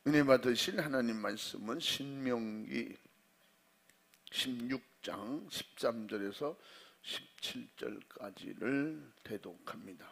은혜 받으실 하나님 말씀은 신명기 16장 13절에서 17절까지를 대독합니다.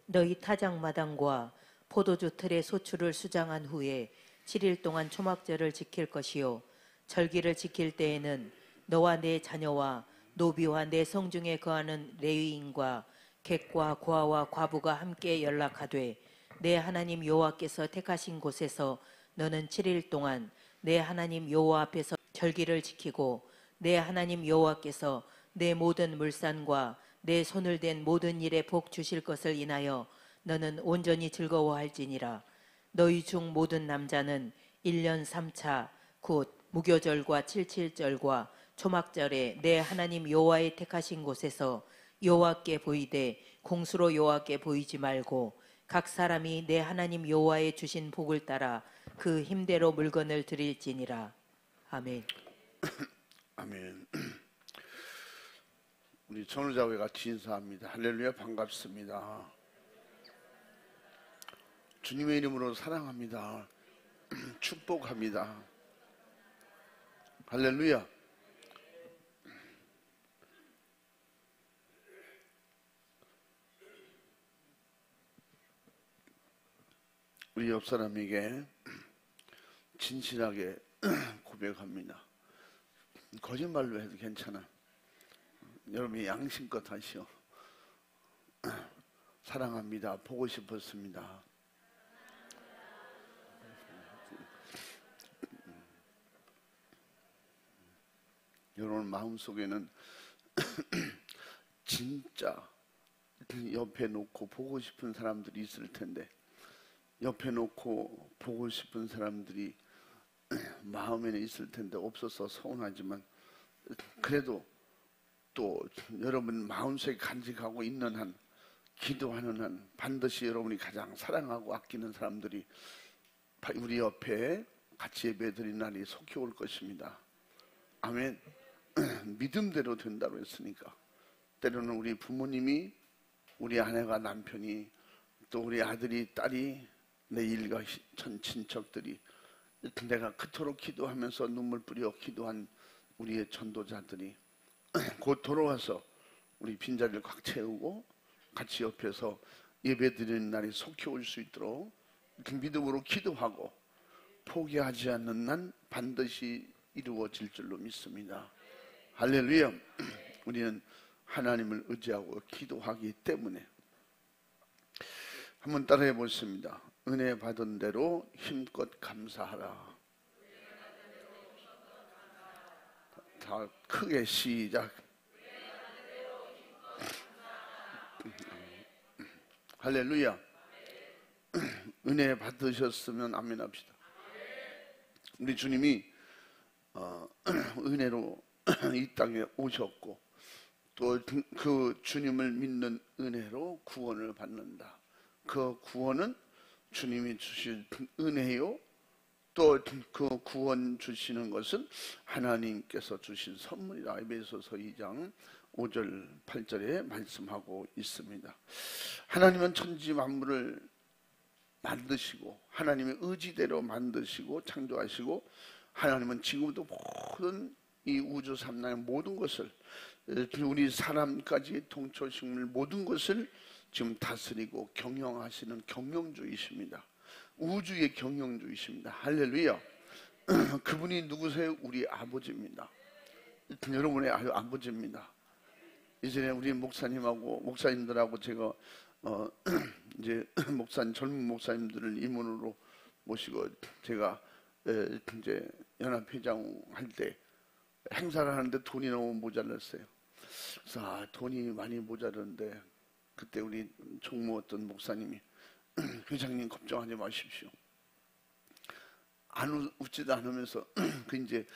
너희 타작마당과 포도주 틀의 소출을 수장한 후에 7일 동안 초막절을 지킬 것이요 절기를 지킬 때에는 너와 네 자녀와 노비와 내 성중에 거하는 레위인과 객과 고아와 과부가 함께 연락하되 내 하나님 여호와께서 택하신 곳에서 너는 7일 동안 내 하나님 여호와 앞에서 절기를 지키고 내 하나님 여호와께서 내 모든 물산과 내 손을 댄 모든 일에 복 주실 것을 인하여 너는 온전히 즐거워할지니라. 너희 중 모든 남자는 1년 3차 곧 무교절과 77절과 초막절에 내 하나님 여호와의 택하신 곳에서 여호와께 보이되 공수로 여호와께 보이지 말고 각 사람이 내 하나님 여호와의 주신 복을 따라 그 힘대로 물건을 드릴지니라. 아멘. 아멘. 우리 전우자회 같이 인사합니다. 할렐루야, 반갑습니다. 주님의 이름으로 사랑합니다. 축복합니다. 할렐루야. 우리 옆 사람에게 진실하게 고백합니다. 거짓말로 해도 괜찮아. 여러분이 양심껏 하시오. 사랑합니다. 보고 싶었습니다. 여러분 마음속에는 진짜 옆에 놓고 보고 싶은 사람들이 있을 텐데, 옆에 놓고 보고 싶은 사람들이 마음에는 있을 텐데 없어서 서운하지만, 그래도 또 여러분 마음속에 간직하고 있는 한, 기도하는 한, 반드시 여러분이 가장 사랑하고 아끼는 사람들이 우리 옆에 같이 예배드리는 날이 속히 올 것입니다. 아멘. 믿음대로 된다고 했으니까. 때로는 우리 부모님이, 우리 아내가, 남편이, 또 우리 아들이, 딸이, 내 일가 전 친척들이, 내가 그토록 기도하면서 눈물 뿌려 기도한 우리의 전도자들이 곧 돌아와서 우리 빈자리를 꽉 채우고 같이 옆에서 예배드리는 날이 속히 올 수 있도록 믿음으로 기도하고 포기하지 않는 난 반드시 이루어질 줄로 믿습니다. 할렐루야. 우리는 하나님을 의지하고 기도하기 때문에. 한번 따라해 보겠습니다. 은혜 받은 대로 힘껏 감사하라. 다 크게 시작. 할렐루야. 은혜 받으셨으면 아멘 합시다. 우리 주님이 은혜로 이 땅에 오셨고, 또 그 주님을 믿는 은혜로 구원을 받는다. 그 구원은 주님이 주신 은혜요, 또 그 구원 주시는 것은 하나님께서 주신 선물이다. 에베소서 2장 5절 8절에 말씀하고 있습니다. 하나님은 천지 만물을 만드시고 하나님의 의지대로 만드시고 창조하시고, 하나님은 지금도 모든 이 우주 삼랑의 모든 것을, 우리 사람까지 동초식물 모든 것을 지금 다스리고 경영하시는 경영주이십니다. 우주의 경영주이십니다. 할렐루야. 그분이 누구세요? 우리 아버지입니다. 여러분의 아버지입니다. 이전에 우리 목사님하고 목사님들하고 제가 이제 젊은 목사님들을 임원으로 모시고 제가 이제 연합회장 할 때 행사를 하는데 돈이 너무 모자랐어요. 그래서 돈이 많이 모자랐는데, 그때 우리 총무였던 목사님이 회장님 걱정하지 마십시오. 웃지도 않으면서 그 이제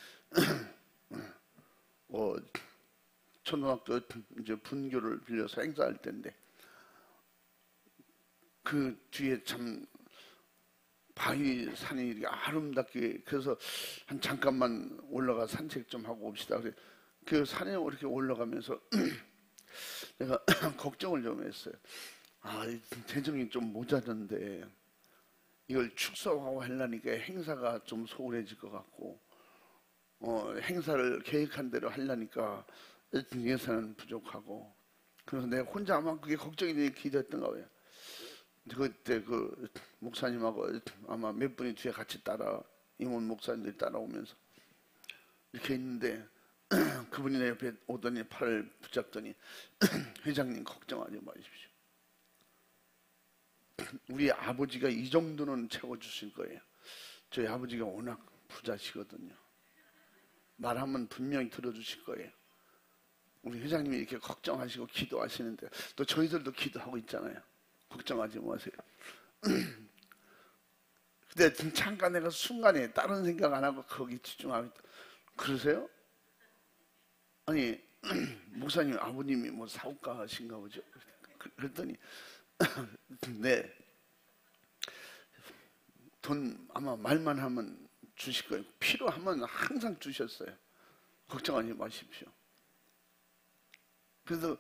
초등학교 이제 분교를 빌려서 행사할 때인데, 그 뒤에 참 바위 산이 이렇게 아름답게, 그래서 한 잠깐만 올라가 산책 좀 하고 옵시다. 그래서 그 산에 이렇게 올라가면서 내가 걱정을 좀 했어요. 재정이 좀 모자란데 이걸 축소하고 하려니까 행사가 좀 소홀해질 것 같고, 행사를 계획한 대로 하려니까 예산은 부족하고, 그래서 내가 혼자 아마 그게 걱정이 되니 기도했던가 봐요. 그때 그 목사님하고 아마 몇 분이 뒤에 같이 임원 목사님들이 따라오면서 이렇게 있는데, 그분이 내 옆에 오더니 팔을 붙잡더니 회장님 걱정하지 마십시오. 우리 아버지가 이 정도는 채워주실 거예요. 저희 아버지가 워낙 부자시거든요. 말하면 분명히 들어주실 거예요. 우리 회장님이 이렇게 걱정하시고 기도하시는데 또 저희들도 기도하고 있잖아요. 걱정하지 마세요. 근데 잠깐 내가 순간에 다른 생각 안 하고 거기 집중하고 있다. 그러세요? 아니 목사님 아버님이 뭐 사업가신가 보죠? 그랬더니 네, 돈 아마 말만 하면 주실 거예요. 필요하면 항상 주셨어요. 걱정하지 마십시오. 그래서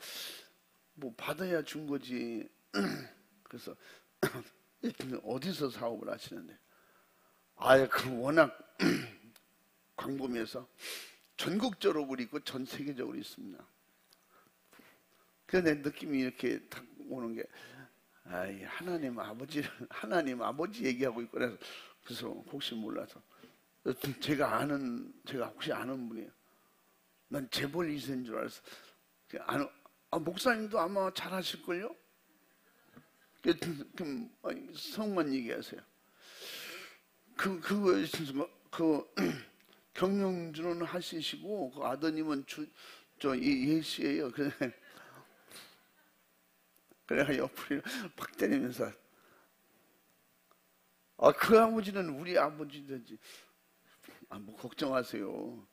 뭐 받아야 준 거지. 그래서 어디서 사업을 하시는데? 그 워낙 광범위해서 전국적으로 그리고 전 세계적으로 있습니다. 그래서 내 느낌이 이렇게 딱 오는 게, 하나님 아버지 얘기하고 있고, 그래서 혹시 몰라서 제가 혹시 아는 분이에요. 난 재벌 2세인 줄 알았어. 목사님도 아마 잘 하실걸요? 성만 얘기하세요. 경영주는 하시고, 그 아드님은 예씨예요. 그래 옆으로 팍 때리면서, 그 아버지는 우리 아버지든지, 뭐 걱정하세요.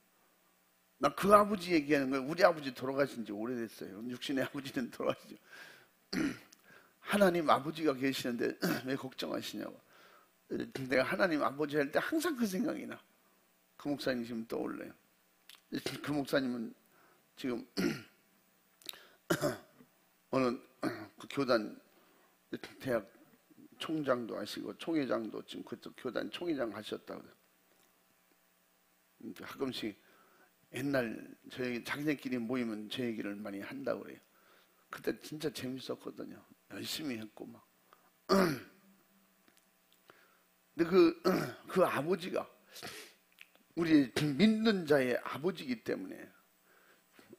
나 그 아버지 얘기하는 거예요. 우리 아버지 돌아가신 지 오래됐어요. 육신의 아버지는 돌아가시죠. 하나님 아버지가 계시는데 왜 걱정하시냐고. 내가 하나님 아버지 할 때 항상 그 생각이 나. 그 목사님 지금 떠올라요. 그 목사님은 지금 어느 그 교단 대학 총장도 하시고 총회장도 지금 그쪽 교단 총회장 하셨다고. 가끔씩 옛날 저희 자기네끼리 모이면 제 얘기를 많이 한다고 그래요. 그때 진짜 재밌었거든요. 열심히 했고 막. 근데 그 아버지가 우리 믿는 자의 아버지이기 때문에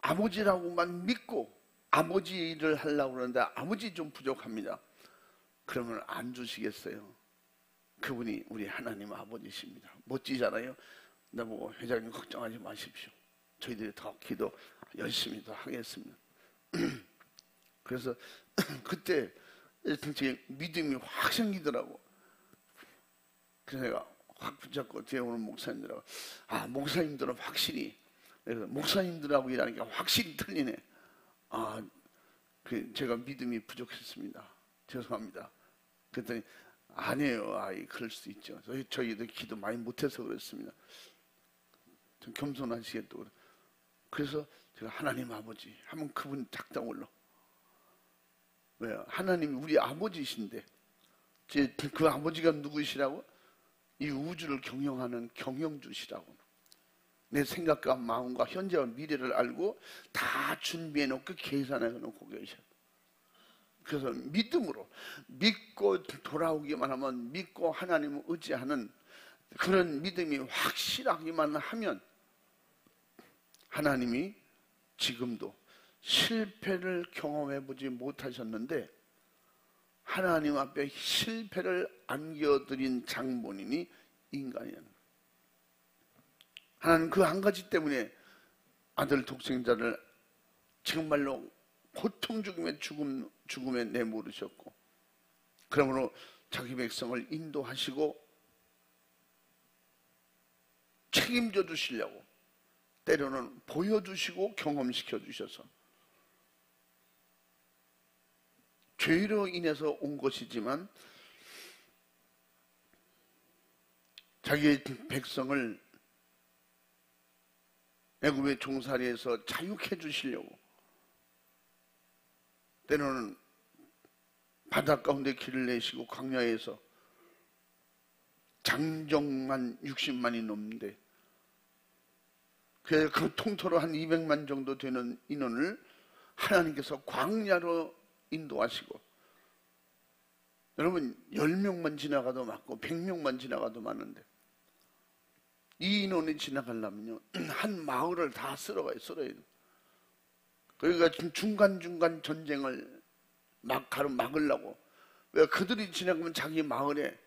아버지라고만 믿고 아버지 일을 하려고 그러는데 아버지 좀 부족합니다. 그러면 안 주시겠어요? 그분이 우리 하나님 아버지십니다. 멋지잖아요. 나보고 회장님 걱정하지 마십시오. 저희들이 더 기도 열심히 더 하겠습니다. 그래서 그때 제 믿음이 확 생기더라고. 그래서 내가 확 붙잡고 뒤에 오는 목사님들하고, 목사님들은 확실히, 그래서 목사님들하고 일하니까 확실히 틀리네. 제가 믿음이 부족했습니다. 죄송합니다. 그랬더니 아니에요. 그럴 수 있죠. 저희도 기도 많이 못해서 그렇습니다. 좀 겸손하시게 또. 그래서 제가 하나님 아버지 하면 그분 작당 올라. 왜요? 하나님이 우리 아버지신데 그 아버지가 누구시라고? 이 우주를 경영하는 경영주시라고. 내 생각과 마음과 현재와 미래를 알고 다 준비해 놓고 계산해 놓고 계셔. 그래서 믿음으로 믿고 돌아오기만 하면, 믿고 하나님을 의지하는 그런 믿음이 확실하기만 하면 하나님이 지금도 실패를 경험해 보지 못하셨는데 하나님 앞에 실패를 안겨드린 장본인이 인간이에요. 하나님 그 한 가지 때문에 아들 독생자를 정말로 고통 죽음에 내모르셨고, 그러므로 자기 백성을 인도하시고 책임져 주시려고 때로는 보여주시고 경험시켜 주셔서 죄로 인해서 온 것이지만 자기의 백성을 애굽의 종살이에서 자유케 주시려고 때로는 바다 가운데 길을 내시고 광야에서 장정만 60만이 넘는데 그 통틀어 한 200만 정도 되는 인원을 하나님께서 광야로 인도하시고, 여러분 10명만 지나가도 맞고 100명만 지나가도 맞는데 이 인원이 지나가려면요 한 마을을 다 쓸어야 돼요. 그러니까 중간중간 전쟁을 막으려고, 왜 그들이 지나가면 자기 마을에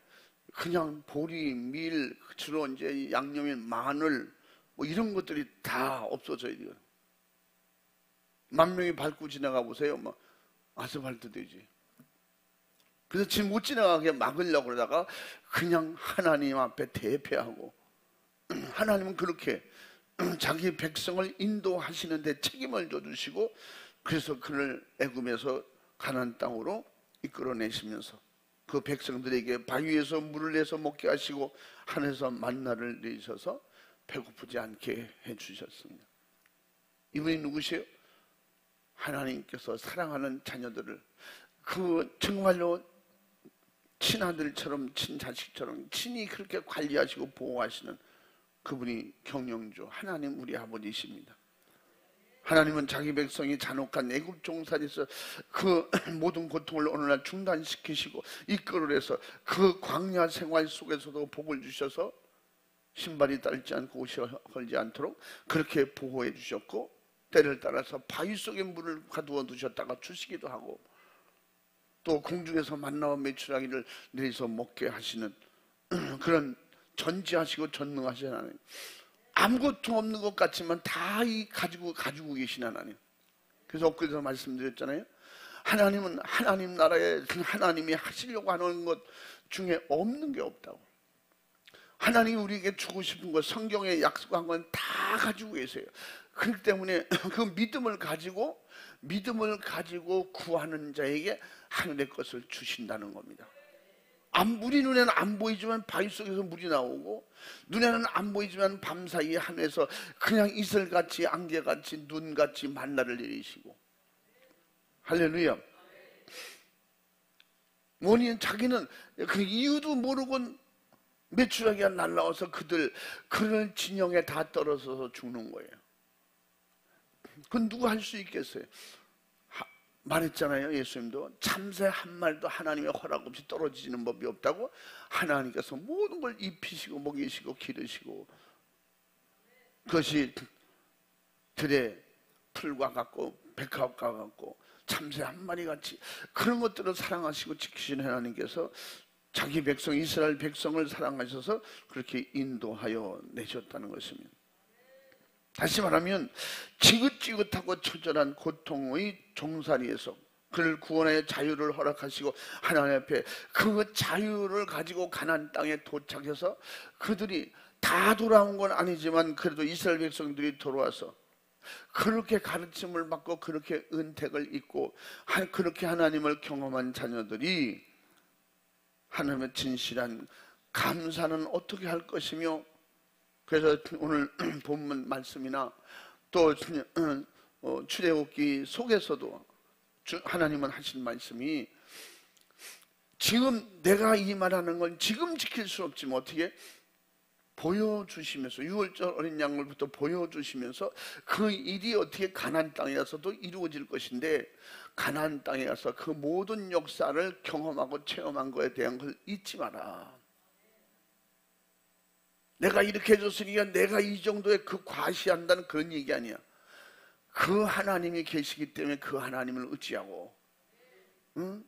그냥 보리, 밀, 주로 이제 양념인 마늘 뭐 이런 것들이 다 없어져야 돼요. 10,000명이 밟고 지나가 보세요. 뭐 아스팔트 되지. 그래서 지금 못 지나가게 막으려고 그러다가 그냥 하나님 앞에 대패하고, 하나님은 그렇게 자기 백성을 인도하시는데 책임을 져주시고, 그래서 그를 애굽에서 가나안 땅으로 이끌어내시면서 그 백성들에게 바위에서 물을 내서 먹게 하시고 하늘에서 만나를 내리셔서 배고프지 않게 해주셨습니다. 이분이 누구세요? 하나님께서 사랑하는 자녀들을 그 정말로 친아들처럼 친자식처럼 친히 그렇게 관리하시고 보호하시는 그분이 경영주 하나님 우리 아버지십니다. 하나님은 자기 백성이 잔혹한 애굽 종살이에서 그 모든 고통을 어느 날 중단시키시고 이끌어내서 그 광야 생활 속에서도 복을 주셔서 신발이 딸지 않고 옷이 헐지 않도록 그렇게 보호해 주셨고, 때를 따라서 바위 속에 물을 가두어 두셨다가 주시기도 하고, 또 공중에서 만나와 메추라기를 내려서 먹게 하시는 그런 전지하시고 전능하신 하나님, 아무것도 없는 것 같지만 다 가지고 계신 하나님. 그래서 엊그제도 말씀드렸잖아요. 하나님은 하나님 나라에 하나님이 하시려고 하는 것 중에 없는 게 없다고. 하나님이 우리에게 주고 싶은 것, 성경에 약속한 건 다 가지고 계세요. 그렇기 때문에 그 믿음을 가지고 구하는 자에게 하늘의 것을 주신다는 겁니다. 우리 눈에는 안 보이지만 바위 속에서 물이 나오고, 눈에는 안 보이지만 밤사이에 하늘에서 그냥 이슬같이 안개같이 눈같이 만나를 내리시고, 할렐루야. 원인은 자기는 그 이유도 모르고 메추라기가 날라와서 그들 진영에 다 떨어져서 죽는 거예요. 그건 누가 할 수 있겠어요? 말했잖아요. 예수님도 참새 한 마리도 하나님의 허락 없이 떨어지는 법이 없다고. 하나님께서 모든 걸 입히시고 먹이시고 기르시고, 그것이 들의 풀과 같고 백합과 같고 참새 한 마리 같이 그런 것들을 사랑하시고 지키시는 하나님께서 자기 백성 이스라엘 백성을 사랑하셔서 그렇게 인도하여 내셨다는 것입니다. 다시 말하면 지긋지긋하고 처절한 고통의 종살이에서 그를 구원하여 자유를 허락하시고 하나님 앞에 그 자유를 가지고 가나안 땅에 도착해서, 그들이 다 돌아온 건 아니지만 그래도 이스라엘 백성들이 돌아와서 그렇게 가르침을 받고 그렇게 은택을 입고 그렇게 하나님을 경험한 자녀들이 하나님의 진실한 감사는 어떻게 할 것이며, 그래서 오늘 본문 말씀이나 또 출애굽기 속에서도 하나님은 하신 말씀이, 지금 내가 이 말하는 건 지금 지킬 수 없지만 어떻게 보여주시면서, 6월절 어린 양물부터 보여주시면서 그 일이 어떻게 가나안 땅에 가서도 이루어질 것인데, 가나안 땅에 가서 그 모든 역사를 경험하고 체험한 것에 대한 걸 잊지 마라. 내가 이렇게 해줬으니까 내가 이 정도에 그 과시한다는 그런 얘기 아니야. 그 하나님이 계시기 때문에 그 하나님을 의지하고,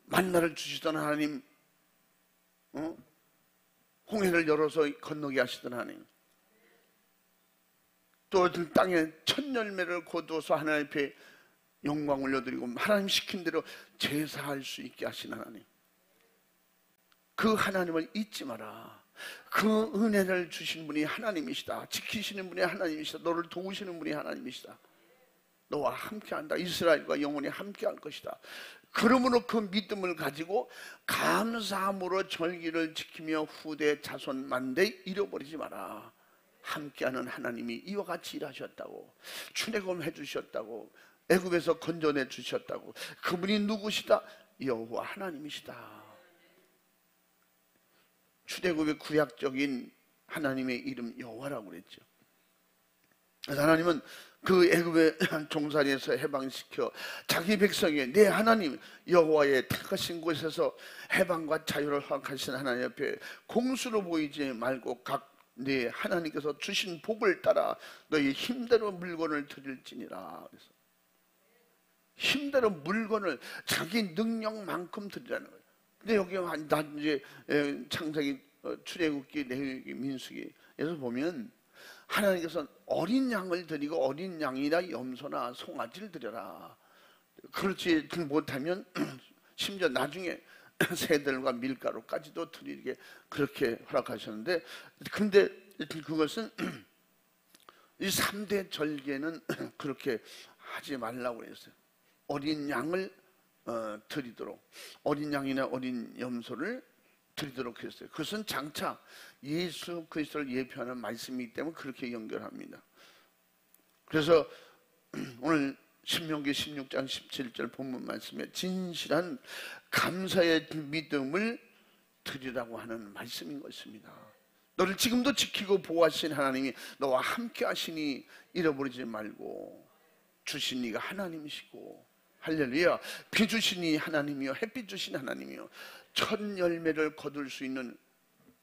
만나를 주시던 하나님, 홍해를 열어서 건너게 하시던 하나님, 또 땅에 첫 열매를 거두어서 하나님 앞에 영광 올려드리고 하나님 시킨 대로 제사할 수 있게 하신 하나님, 그 하나님을 잊지 마라. 그 은혜를 주신 분이 하나님이시다. 지키시는 분이 하나님이시다. 너를 도우시는 분이 하나님이시다. 너와 함께한다. 이스라엘과 영원히 함께할 것이다. 그러므로 그 믿음을 가지고 감사함으로 절기를 지키며 후대 자손 만대 잃어버리지 마라. 함께하는 하나님이 이와 같이 일하셨다고, 출애굽해 주셨다고, 애굽에서 건져내 주셨다고. 그분이 누구시다? 여호와 하나님이시다. 출애굽의 구약적인 하나님의 이름 여호와라고 그랬죠. 그래서 하나님은 그 애굽의 종살이에서 해방시켜 자기 백성의 내 하나님 여호와의 택하신 곳에서 해방과 자유를 허락하신 하나님 앞에 공수로 보이지 말고 각 네 하나님께서 주신 복을 따라 너희 힘대로 물건을 드릴지니라. 그래서 힘대로 물건을 자기 능력만큼 드리라는 거예요. 근데 여기 이제 창세기, 출애굽기, 레위기, 민수기에서 보면 하나님께서 어린 양을 드리고 어린 양이나 염소나 송아지를 드려라. 그렇지 못하면 심지어 나중에 새들과 밀가루까지도 드리게 그렇게 허락하셨는데, 근데 그것은 이 3대 절개는 그렇게 하지 말라고 했어요. 어린 양을 드리도록, 어린 양이나 어린 염소를 드리도록 했어요. 그것은 장차 예수 그리스도를 예표하는 말씀이기 때문에 그렇게 연결합니다. 그래서 오늘 신명기 16장 17절 본문 말씀에 진실한 감사의 믿음을 드리라고 하는 말씀인 것입니다. 너를 지금도 지키고 보호하신 하나님이 너와 함께 하시니 잃어버리지 말고, 주신 이가 하나님이시고, 할렐루야, 비 주신 이 하나님이요 햇빛 주신 하나님이요 첫 열매를 거둘 수 있는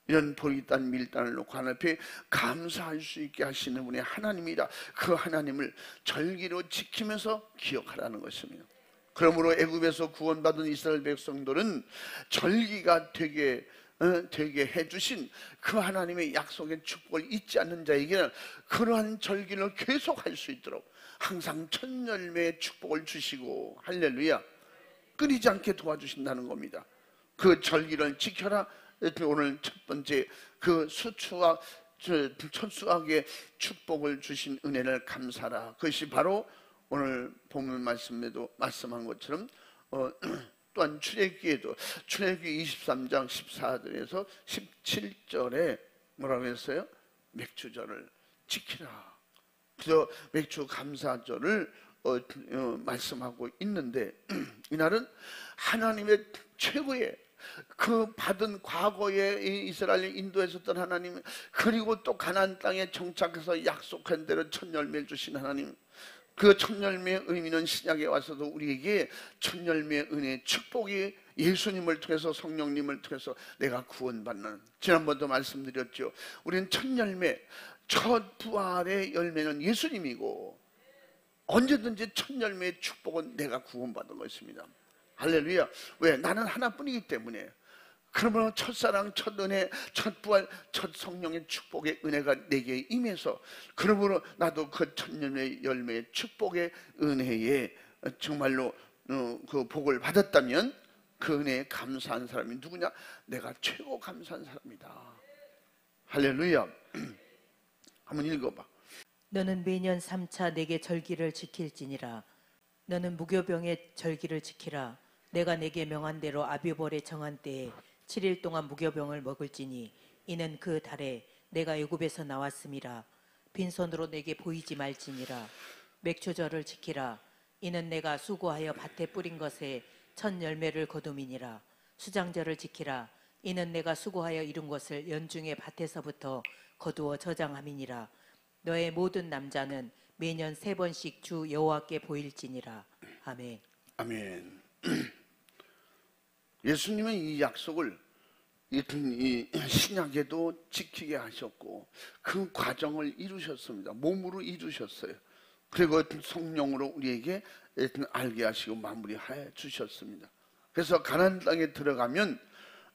이런 보리단 밀단을 놓고 하나님 앞에 감사할 수 있게 하시는 분이 하나님이다. 그 하나님을 절기로 지키면서 기억하라는 것입니다. 그러므로 애굽에서 구원받은 이스라엘 백성들은 절기가 되게 해주신 그 하나님의 약속의 축복을 잊지 않는 자에게는 그러한 절기를 계속할 수 있도록 항상 첫 열매의 축복을 주시고, 할렐루야, 끊이지 않게 도와주신다는 겁니다. 그 절기를 지켜라. 오늘 첫 번째 그 수추와 첫 수확의 축복을 주신 은혜를 감사라. 그것이 바로 오늘 본문 말씀에도 말씀한 것처럼 또한 출애굽기에도 출애굽기 23장 14절에서 17절에 뭐라고 했어요? 맥주절을 지키라. 그래서 맥주 감사절을 말씀하고 있는데, 이날은 하나님의 최고의 그 받은 과거에 이스라엘 인도에 있었던 하나님, 그리고 또 가나안 땅에 정착해서 약속한 대로 첫 열매를 주신 하나님, 그 첫 열매의 의미는 신약에 와서도 우리에게 첫 열매의 은혜의 축복이 예수님을 통해서, 성령님을 통해서 내가 구원받는, 지난번도 말씀드렸죠. 우리는 첫 열매, 첫 부활의 열매는 예수님이고, 언제든지 첫 열매의 축복은 내가 구원받은 것입니다. 할렐루야. 왜? 나는 하나뿐이기 때문에. 그러므로 첫사랑, 첫 은혜, 첫 부활, 첫 성령의 축복의 은혜가 내게 임해서, 그러므로 나도 그 첫 열매의 축복의 은혜에 정말로 그 복을 받았다면 그 은혜에 감사한 사람이 누구냐? 내가 최고 감사한 사람이다. 할렐루야. 한번 읽어봐. 너는 매년 3차 내게 절기를 지킬지니라. 너는 무교병의 절기를 지키라. 내가 내게 명한 대로 아비벌에 정한 때에 7일 동안 무교병을 먹을지니 이는 그 달에 내가 애굽에서 나왔음이라. 빈손으로 내게 보이지 말지니라. 맥주절을 지키라. 이는 내가 수고하여 밭에 뿌린 것에 첫 열매를 거둠이니라. 수장절을 지키라. 이는 내가 수고하여 이룬 것을 연중에 밭에서부터 거두어 저장함이니라. 너의 모든 남자는 매년 3번씩 주 여호와께 보일지니라. 아멘. 아멘. 예수님은 이 약속을 이 신약에도 지키게 하셨고, 그 과정을 이루셨습니다. 몸으로 이루셨어요. 그리고 성령으로 우리에게 알게 하시고 마무리해 주셨습니다. 그래서 가나안 땅에 들어가면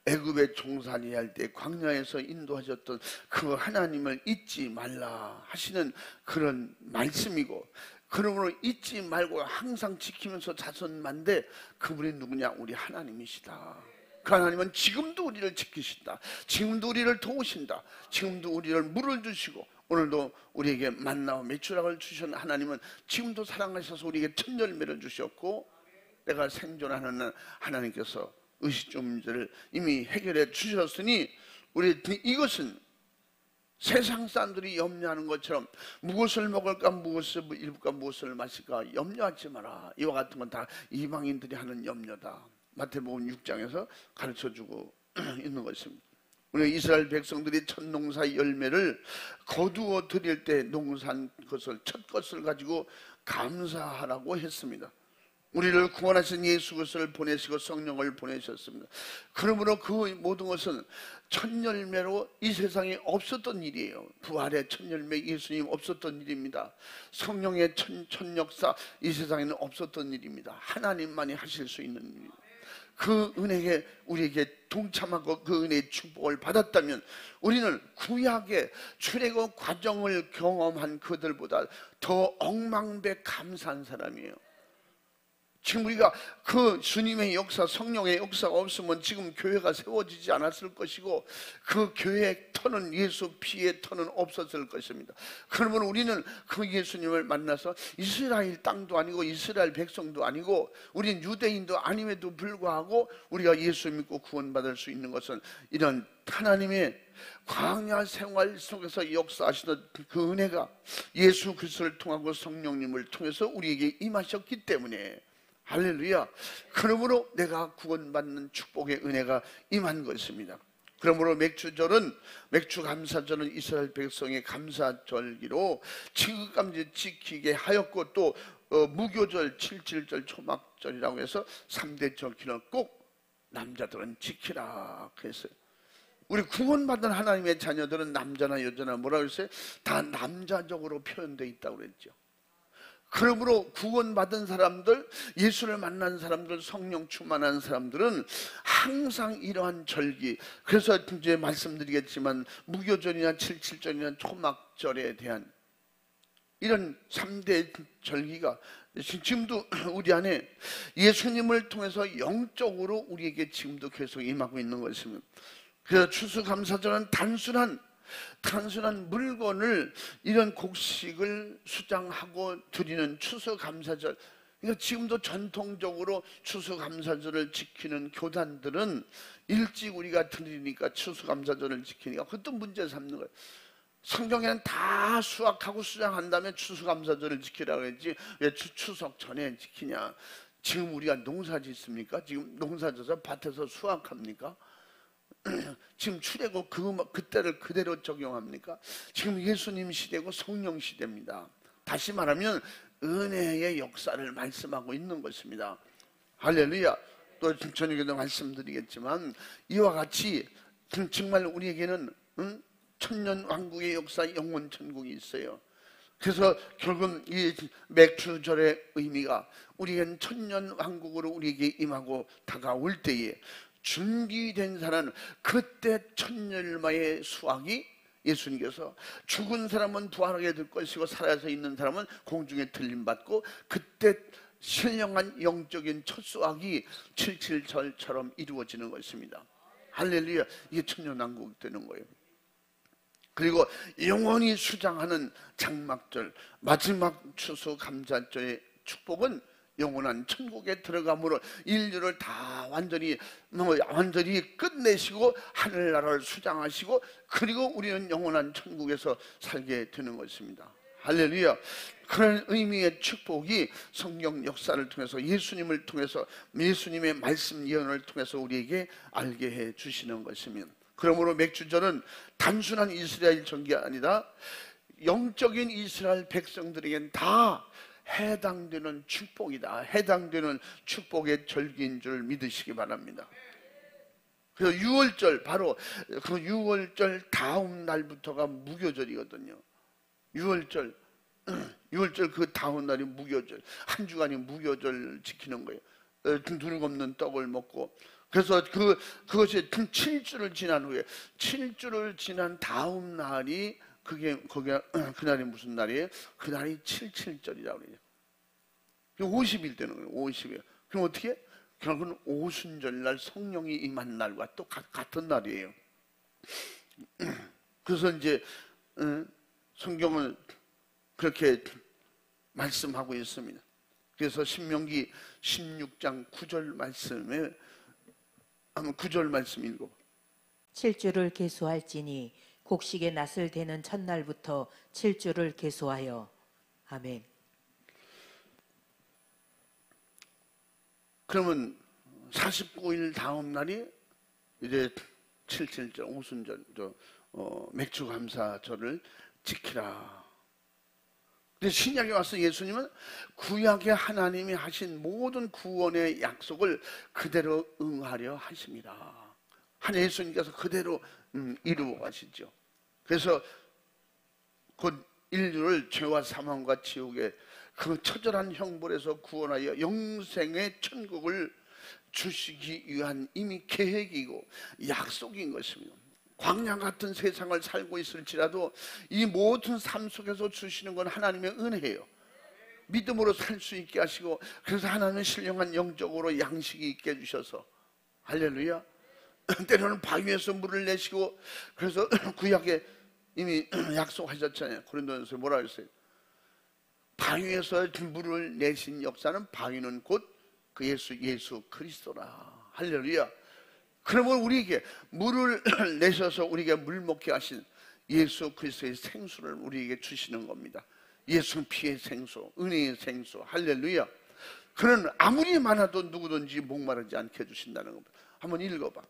애굽에 종살이할 때 광야에서 인도하셨던 그 하나님을 잊지 말라 하시는 그런 말씀이고, 그러므로 잊지 말고 항상 지키면서 자손만대 그분이 누구냐? 우리 하나님이시다. 그 하나님은 지금도 우리를 지키신다. 지금도 우리를 도우신다. 지금도 우리를 물을 주시고, 오늘도 우리에게 만나와 메추락을 주신 하나님은 지금도 사랑하셔서 우리에게 첫 열매를 주셨고, 내가 생존하는 하나님께서 의식주 문제를 이미 해결해 주셨으니, 우리 이것은 세상 사람들이 염려하는 것처럼 무엇을 먹을까, 무엇을 입을까, 무엇을 마실까 염려하지 마라. 이와 같은 건 다 이방인들이 하는 염려다. 마태복음 6장에서 가르쳐주고 있는 것입니다. 우리 이스라엘 백성들이 첫 농사의 열매를 거두어 드릴 때 농산 것을 첫 것을 가지고 감사하라고 했습니다. 우리를 구원하신 예수 그리스도를 보내시고 성령을 보내셨습니다. 그러므로 그 모든 것은 첫 열매로 이 세상에 없었던 일이에요. 부활의 첫 열매 예수님 없었던 일입니다. 성령의 첫 역사 이 세상에는 없었던 일입니다. 하나님만이 하실 수 있는 일입니다. 그 은혜에 우리에게 동참하고 그 은혜의 축복을 받았다면 우리는 구약의 출애굽 과정을 경험한 그들보다 더 억만배 감사한 사람이에요. 지금 우리가 그 주님의 역사, 성령의 역사가 없으면 지금 교회가 세워지지 않았을 것이고 그 교회의 터는, 예수 피의 터는 없었을 것입니다. 그러면 우리는 그 예수님을 만나서 이스라엘 땅도 아니고 이스라엘 백성도 아니고 우리는 유대인도 아님에도 불구하고 우리가 예수 믿고 구원받을 수 있는 것은 이런 하나님의 광야 생활 속에서 역사하시던 그 은혜가 예수 그리스도를 통하고 성령님을 통해서 우리에게 임하셨기 때문에 할렐루야. 그러므로 내가 구원받는 축복의 은혜가 임한 것입니다. 그러므로 맥주절은, 맥주감사절은 이스라엘 백성의 감사절기로 지극감지 지키게 하였고 또 무교절, 칠칠절, 초막절이라고 해서 3대 절기는 꼭 남자들은 지키라 그랬어요. 우리 구원받은 하나님의 자녀들은 남자나 여자나 뭐라고 했어요? 다 남자적으로 표현되어 있다고 그랬죠. 그러므로 구원받은 사람들, 예수를 만난 사람들, 성령 충만한 사람들은 항상 이러한 절기, 그래서 이제 말씀드리겠지만 무교절이나 칠칠절이나 초막절에 대한 이런 3대 절기가 지금도 우리 안에 예수님을 통해서 영적으로 우리에게 지금도 계속 임하고 있는 것입니다. 그래서 추수감사절은 단순한 물건을, 이런 곡식을 수장하고 드리는 추수감사절. 그러니까 지금도 전통적으로 추수감사절을 지키는 교단들은 일찍 우리가 드리니까 추수감사절을 지키니까 그것도 문제 삼는 거예요. 성경에는 다 수확하고 수장한 다음에 추수감사절을 지키라고 했지 왜 추석 전에 지키냐. 지금 우리가 농사 짓습니까? 지금 농사 져서 밭에서 수확합니까? 지금 출애굽 그때를 그대로 적용합니까? 지금 예수님 시대고 성령 시대입니다. 다시 말하면 은혜의 역사를 말씀하고 있는 것입니다. 할렐루야. 또 저녁에도 말씀드리겠지만 이와 같이 정말 우리에게는 천년 왕국의 역사, 영원 천국이 있어요. 그래서 결국 이 맥주절의 의미가 우리에겐 천년 왕국으로 우리에게 임하고 다가올 때에 준비된 사람은 그때 천열마의 수확이 예수님께서 죽은 사람은 부활하게 될 것이고 살아서 있는 사람은 공중에 들림받고 그때 신령한 영적인 첫 수확이 칠칠절처럼 이루어지는 것입니다. 할렐루야. 이게 천년왕국 되는 거예요. 그리고 영원히 수장하는 장막절, 마지막 추수감사절의 축복은 영원한 천국에 들어감으로 인류를 다 완전히 끝내시고 하늘나라를 수장하시고 그리고 우리는 영원한 천국에서 살게 되는 것입니다. 할렐루야. 그런 의미의 축복이 성경 역사를 통해서 예수님을 통해서 예수님의 말씀 예언을 통해서 우리에게 알게 해 주시는 것입니다. 그러므로 맥주절은 단순한 이스라엘 절기가 아니라 영적인 이스라엘 백성들에겐 다 해당되는 축복이다. 해당되는 축복의 절기인 줄 믿으시기 바랍니다. 그래서 6월절, 바로 그 6월절 다음 날부터가 무교절이거든요. 6월절 그 다음 날이 무교절. 한 주간이 무교절 지키는 거예요. 누룩 없는 떡을 먹고. 그래서 그것이 7주를 지난 후에 7주를 지난 다음 날이 그날이 무슨 날이에요? 그날이 77절이라고 그래요. 50일 되는 거예요. 50일. 그럼 어떻게? 결국은 오순절날 성령이 임한 날과 또 같은 날이에요. 그래서 이제 성경은 그렇게 말씀하고 있습니다. 그래서 신명기 16장 9절 말씀에 한번 9절 말씀 읽어봐. 7주를 계수할지니 곡식의 낫을 대는 첫날부터 7주를 계수하여. 아멘. 그러면 49일 다음 날이 이제 칠칠절, 오순절, 맥주 감사절을 지키라. 근데 신약에 와서 예수님은 구약에 하나님이 하신 모든 구원의 약속을 그대로 응하려 하십니다. 한 예수님께서 그대로 이루어 가시죠. 그래서 곧 인류를 죄와 사망과 지옥의 그 처절한 형벌에서 구원하여 영생의 천국을 주시기 위한 이미 계획이고 약속인 것입니다. 광야 같은 세상을 살고 있을지라도 이 모든 삶 속에서 주시는 건 하나님의 은혜예요. 믿음으로 살 수 있게 하시고, 그래서 하나님은 신령한 영적으로 양식이 있게 해주셔서, 할렐루야. 때로는 바위에서 물을 내시고, 그래서 구약에 이미 약속하셨잖아요. 고린도전서에 뭐라 그랬어요? 바위에서 물을 내신 역사는, 바위는 곧 그 예수 그리스도라. 할렐루야. 그러면 우리에게 물을 내셔서 우리에게 물 먹게 하신 예수 그리스도의 생수를 우리에게 주시는 겁니다. 예수 피의 생수, 은혜의 생수. 할렐루야. 그는 아무리 많아도 누구든지 목마르지 않게 해주신다는 겁니다. 한번 읽어봐.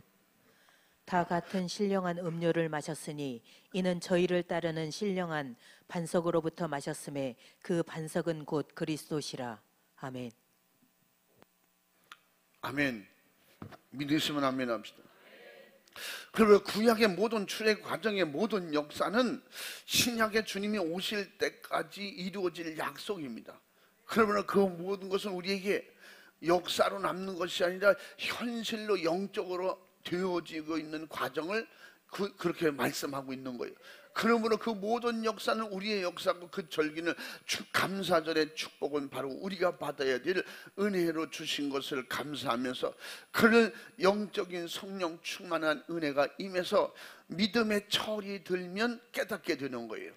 다 같은 신령한 음료를 마셨으니 이는 저희를 따르는 신령한 반석으로부터 마셨음에 그 반석은 곧 그리스도시라. 아멘. 아멘. 믿으시면 아멘 합시다. 그리고 구약의 모든 출애 과정의 모든 역사는 신약의 주님이 오실 때까지 이루어질 약속입니다. 그러면 그 모든 것은 우리에게 역사로 남는 것이 아니라 현실로 영적으로 되어지고 있는 과정을 그렇게 말씀하고 있는 거예요. 그러므로 그 모든 역사는 우리의 역사고, 그 절기는 감사절의 축복은 바로 우리가 받아야 될 은혜로 주신 것을 감사하면서, 그를 영적인 성령 충만한 은혜가 임해서 믿음의 철이 들면 깨닫게 되는 거예요.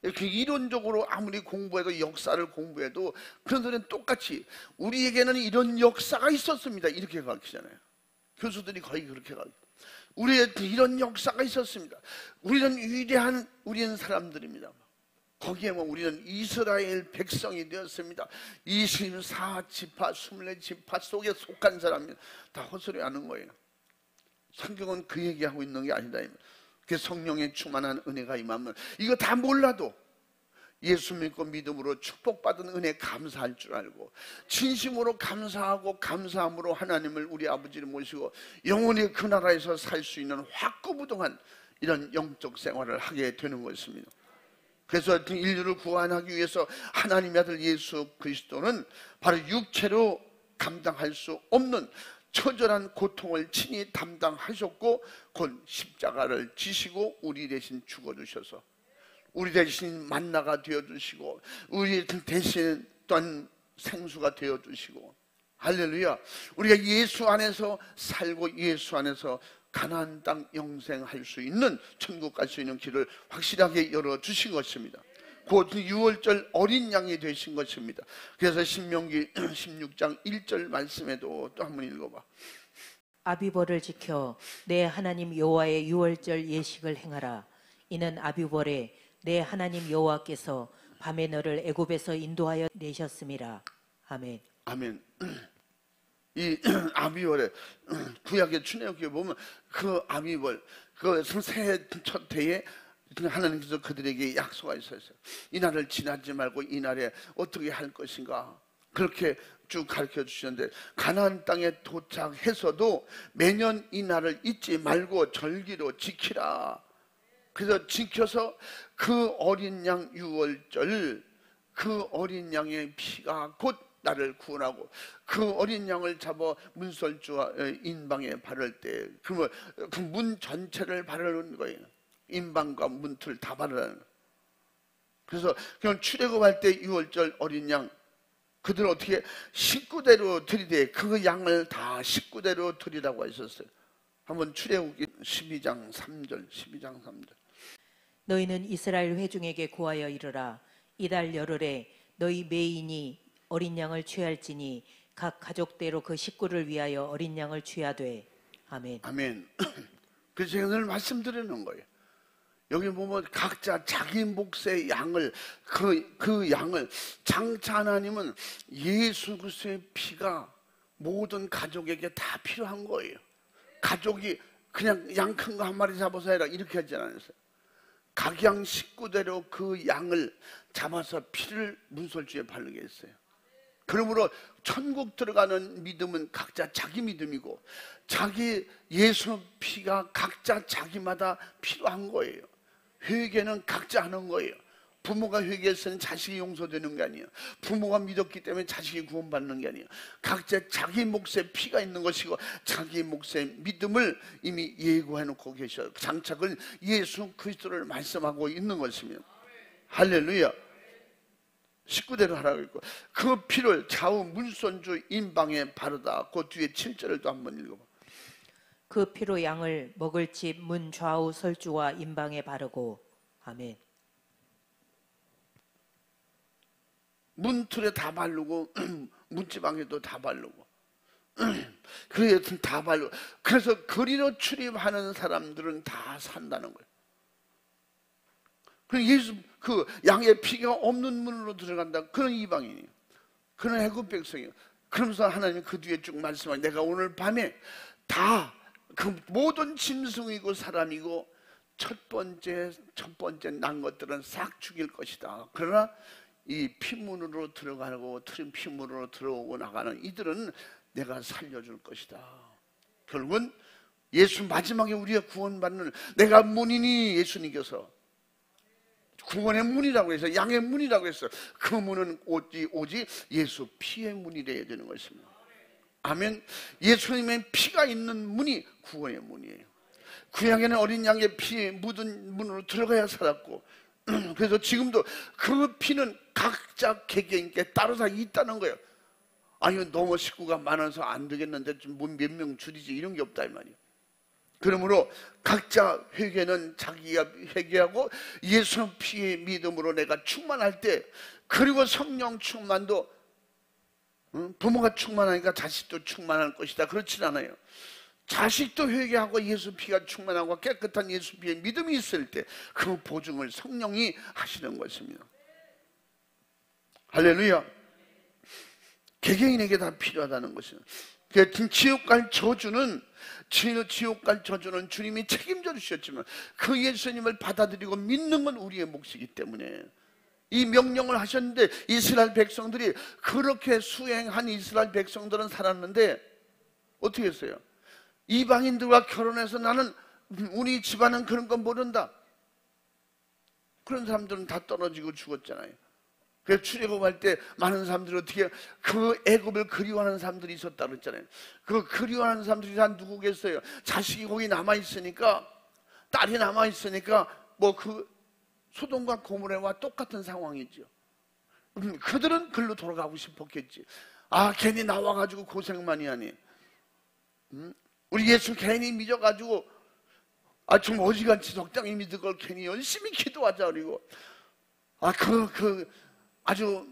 이렇게 이론적으로 아무리 공부해도, 역사를 공부해도 그런들은 똑같이 우리에게는 이런 역사가 있었습니다 이렇게 가르치잖아요. 교수들이 거의 그렇게 가르쳐요. 우리에게 이런 역사가 있었습니다. 우리는 위대한 사람들입니다. 거기에 우리는 이스라엘 백성이 되었습니다. 24지파 24지파 속에 속한 사람입니다. 다 헛소리하는 거예요. 성경은 그 얘기하고 있는 게 아니다. 그 성령의 충만한 은혜가 임하면 이거 다 몰라도 예수 믿고 믿음으로 축복받은 은혜 감사할 줄 알고, 진심으로 감사하고 감사함으로 하나님을, 우리 아버지를 모시고 영원히 그 나라에서 살 수 있는 확고부동한 이런 영적 생활을 하게 되는 것입니다. 그래서 인류를 구원하기 위해서 하나님의 아들 예수 그리스도는 바로 육체로 감당할 수 없는 처절한 고통을 친히 담당하셨고, 곧 십자가를 지시고 우리 대신 죽어주셔서 우리 대신 만나가 되어주시고, 우리 대신 또한 생수가 되어주시고, 할렐루야. 우리가 예수 안에서 살고 예수 안에서 가나안 땅 영생할 수 있는, 천국 갈 수 있는 길을 확실하게 열어주신 것입니다. 곧 유월절 어린 양이 되신 것입니다. 그래서 신명기 16장 1절 말씀에도 또 한번 읽어봐. 아비벌을 지켜 내 하나님 여호와의 유월절 예식을 행하라. 이는 아비벌에 내 하나님 여호와께서 밤에 너를 애굽에서 인도하여 내셨음이라. 아멘. 아멘. 이 아비월에 구약의 출애굽기에 보면 그 아비월, 그 새해 첫 해에 하나님께서 그들에게 약속이 있었어요. 이 날을 지나지 말고 이 날에 어떻게 할 것인가, 그렇게 쭉 가르쳐 주셨는데, 가나안 땅에 도착해서도 매년 이 날을 잊지 말고 절기로 지키라. 그래서 지켜서 그 어린 양 유월절, 그 어린 양의 피가 곧 나를 구원하고, 그 어린 양을 잡아 문설주와 인방에 바를 때, 그러면 그 문 전체를 바르는 거예요. 인방과 문틀 다 바르라는. 그래서 그냥 출애굽할 때 유월절 어린 양, 그들 어떻게 식구대로 드리되 그 양을 다 식구대로 드리라고 하셨어요. 한번 출애굽기 12장 3절. 너희는 이스라엘 회중에게 고하여 이르라. 이달 열흘에 너희 매인이 어린 양을 취할지니 각 가족대로 그 식구를 위하여 어린 양을 취하되. 아멘. 아멘. 그래서 제가 늘 말씀드리는 거예요. 여기 보면 각자 자기 몫의 양을, 그 양을, 장차 하나님은 예수 그리스도의 피가 모든 가족에게 다 필요한 거예요. 가족이 그냥 양 큰 거 한 마리 잡아서 해라 이렇게 하지 않았어요. 각양 식구대로 그 양을 잡아서 피를 문설주에 바르게 했어요. 그러므로 천국 들어가는 믿음은 각자 자기 믿음이고 자기 예수 피가 각자 자기마다 필요한 거예요. 회개는 각자 하는 거예요. 부모가 회개했으니 자식이 용서되는 게 아니에요. 부모가 믿었기 때문에 자식이 구원받는 게 아니에요. 각자 자기 몫에 피가 있는 것이고 자기 몫의 믿음을 이미 예고해 놓고 계셔요. 장착은 예수 그리스도를 말씀하고 있는 것이며 할렐루야. 19대로 하라고 했고 그 피를 좌우 문손주 인방에 바르다. 그 뒤에 7절을 또 한번 읽어봐. 그 피로 양을 먹을 집 문 좌우 설주와 인방에 바르고 아멘. 문틀에 다 바르고 문지방에도 다 바르고 그래 여튼 다 바르고 그래서 거리로 출입하는 사람들은 다 산다는 거예요. 그 예수 그 양의 피가 없는 문으로 들어간다. 그런 이방인이에요. 그런 애굽 백성이에요. 그러면서 하나님 그 뒤에 쭉 말씀하시고 내가 오늘 밤에 다 그 모든 짐승이고 사람이고 첫 번째 난 것들은 싹 죽일 것이다. 그러나 이 피문으로 들어가고 틀린 피문으로 들어오고 나가는 이들은 내가 살려줄 것이다. 결국은 예수 마지막에 우리가 구원받는 내가 문이니 예수님께서 구원의 문이라고 해서 양의 문이라고 해서 그 문은 오직 예수 피의 문이래야 되는 것입니다. 아멘. 예수님의 피가 있는 문이 구원의 문이에요. 구약에는 어린 양의 피에 묻은 문으로 들어가야 살았고 그래서 지금도 그 피는 각자 개개인께 따로 다 있다는 거예요. 아니 너무 식구가 많아서 안 되겠는데 좀 몇 명 줄이지 이런 게 없다 이 말이에요. 그러므로 각자 회개는 자기가 회개하고 예수 피의 믿음으로 내가 충만할 때 그리고 성령 충만도 부모가 충만하니까 자식도 충만할 것이다 그렇진 않아요. 자식도 회개하고 예수 피가 충만하고 깨끗한 예수 피의 믿음이 있을 때 그 보증을 성령이 하시는 것입니다. 할렐루야. 개개인에게 다 필요하다는 것이에요. 지옥 갈 저주는 주님이 책임져 주셨지만 그 예수님을 받아들이고 믿는 건 우리의 몫이기 때문에 이 명령을 하셨는데 이스라엘 백성들이 그렇게 수행한 이스라엘 백성들은 살았는데 어떻게 했어요? 이방인들과 결혼해서 나는 우리 집안은 그런 건 모른다. 그런 사람들은 다 떨어지고 죽었잖아요. 그래서 출애굽할 때 많은 사람들이 어떻게 그 애굽을 그리워하는 사람들이 있었다 그랬잖아요. 그 그리워하는 사람들이 다 누구겠어요? 자식이 거기 남아있으니까 딸이 남아있으니까 뭐 그 소돔과 고모레와 똑같은 상황이죠. 그들은 글로 돌아가고 싶었겠지. 아 괜히 나와가지고 고생만이 하니 우리 예수 괜히 믿어가지고 좀 어지간히 적당히 믿을 걸 괜히 열심히 기도하자 그리고 아주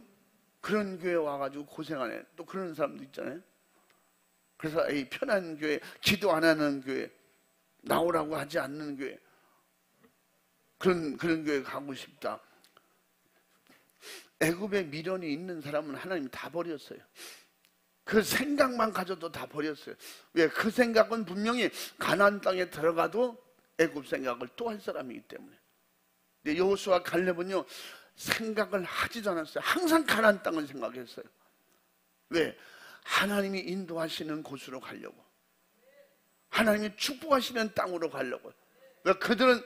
그런 교회 와가지고 고생하네. 또 그런 사람도 있잖아요. 그래서 이 편한 교회, 기도 안 하는 교회, 나오라고 하지 않는 교회, 그런 교회 가고 싶다. 애굽에 미련이 있는 사람은 하나님이 다 버렸어요. 그 생각만 가져도 다 버렸어요. 왜? 그 생각은 분명히 가나안 땅에 들어가도 애굽 생각을 또 할 사람이기 때문에. 근데 여호수아 갈렙은요 생각을 하지도 않았어요. 항상 가나안 땅을 생각했어요. 왜? 하나님이 인도하시는 곳으로 가려고, 하나님이 축복하시는 땅으로 가려고. 왜? 그들은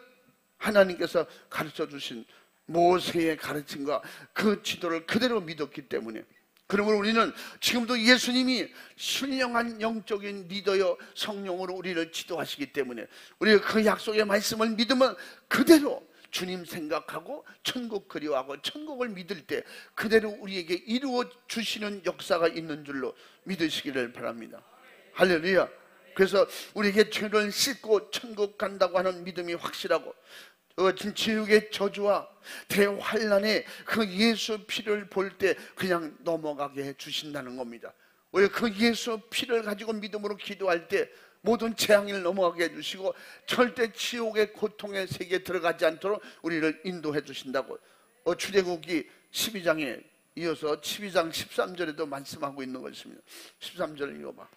하나님께서 가르쳐 주신 모세의 가르침과 그 지도를 그대로 믿었기 때문에. 그러므로 우리는 지금도 예수님이 신령한 영적인 리더여 성령으로 우리를 지도하시기 때문에 우리가 그 약속의 말씀을 믿으면 그대로 주님 생각하고 천국 그리워하고 천국을 믿을 때 그대로 우리에게 이루어 주시는 역사가 있는 줄로 믿으시기를 바랍니다. 할렐루야. 그래서 우리에게 죄를 씻고 천국 간다고 하는 믿음이 확실하고 지옥의 저주와 대환란의 그 예수 피를 볼 때 그냥 넘어가게 해주신다는 겁니다. 왜? 그 예수 피를 가지고 믿음으로 기도할 때 모든 재앙을 넘어가게 해주시고 절대 지옥의 고통의 세계에 들어가지 않도록 우리를 인도해 주신다고 출애굽기 12장에 이어서 12장 13절에도 말씀하고 있는 것입니다. 13절 읽어봐.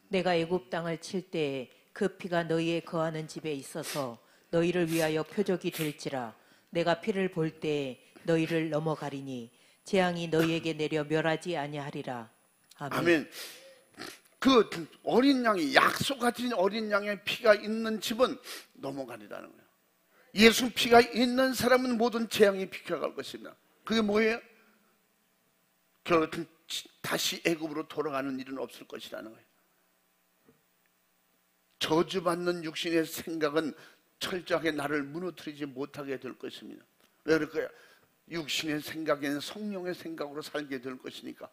내가 애굽 땅을 칠 때에 그 피가 너희의 거하는 집에 있어서 너희를 위하여 표적이 될지라. 내가 피를 볼 때에 너희를 넘어가리니 재앙이 너희에게 내려 멸하지 아니하리라. 아멘. 아멘. 그 어린 양이, 약속하신 어린 양의 피가 있는 집은 넘어가리라는 거예요. 예수 피가 있는 사람은 모든 재앙이 비켜갈 것입니다. 그게 뭐예요? 다시 애굽으로 돌아가는 일은 없을 것이라는 거예요. 저주받는 육신의 생각은 철저하게 나를 무너뜨리지 못하게 될 것입니다. 왜 그럴까요? 육신의 생각에는 성령의 생각으로 살게 될 것이니까.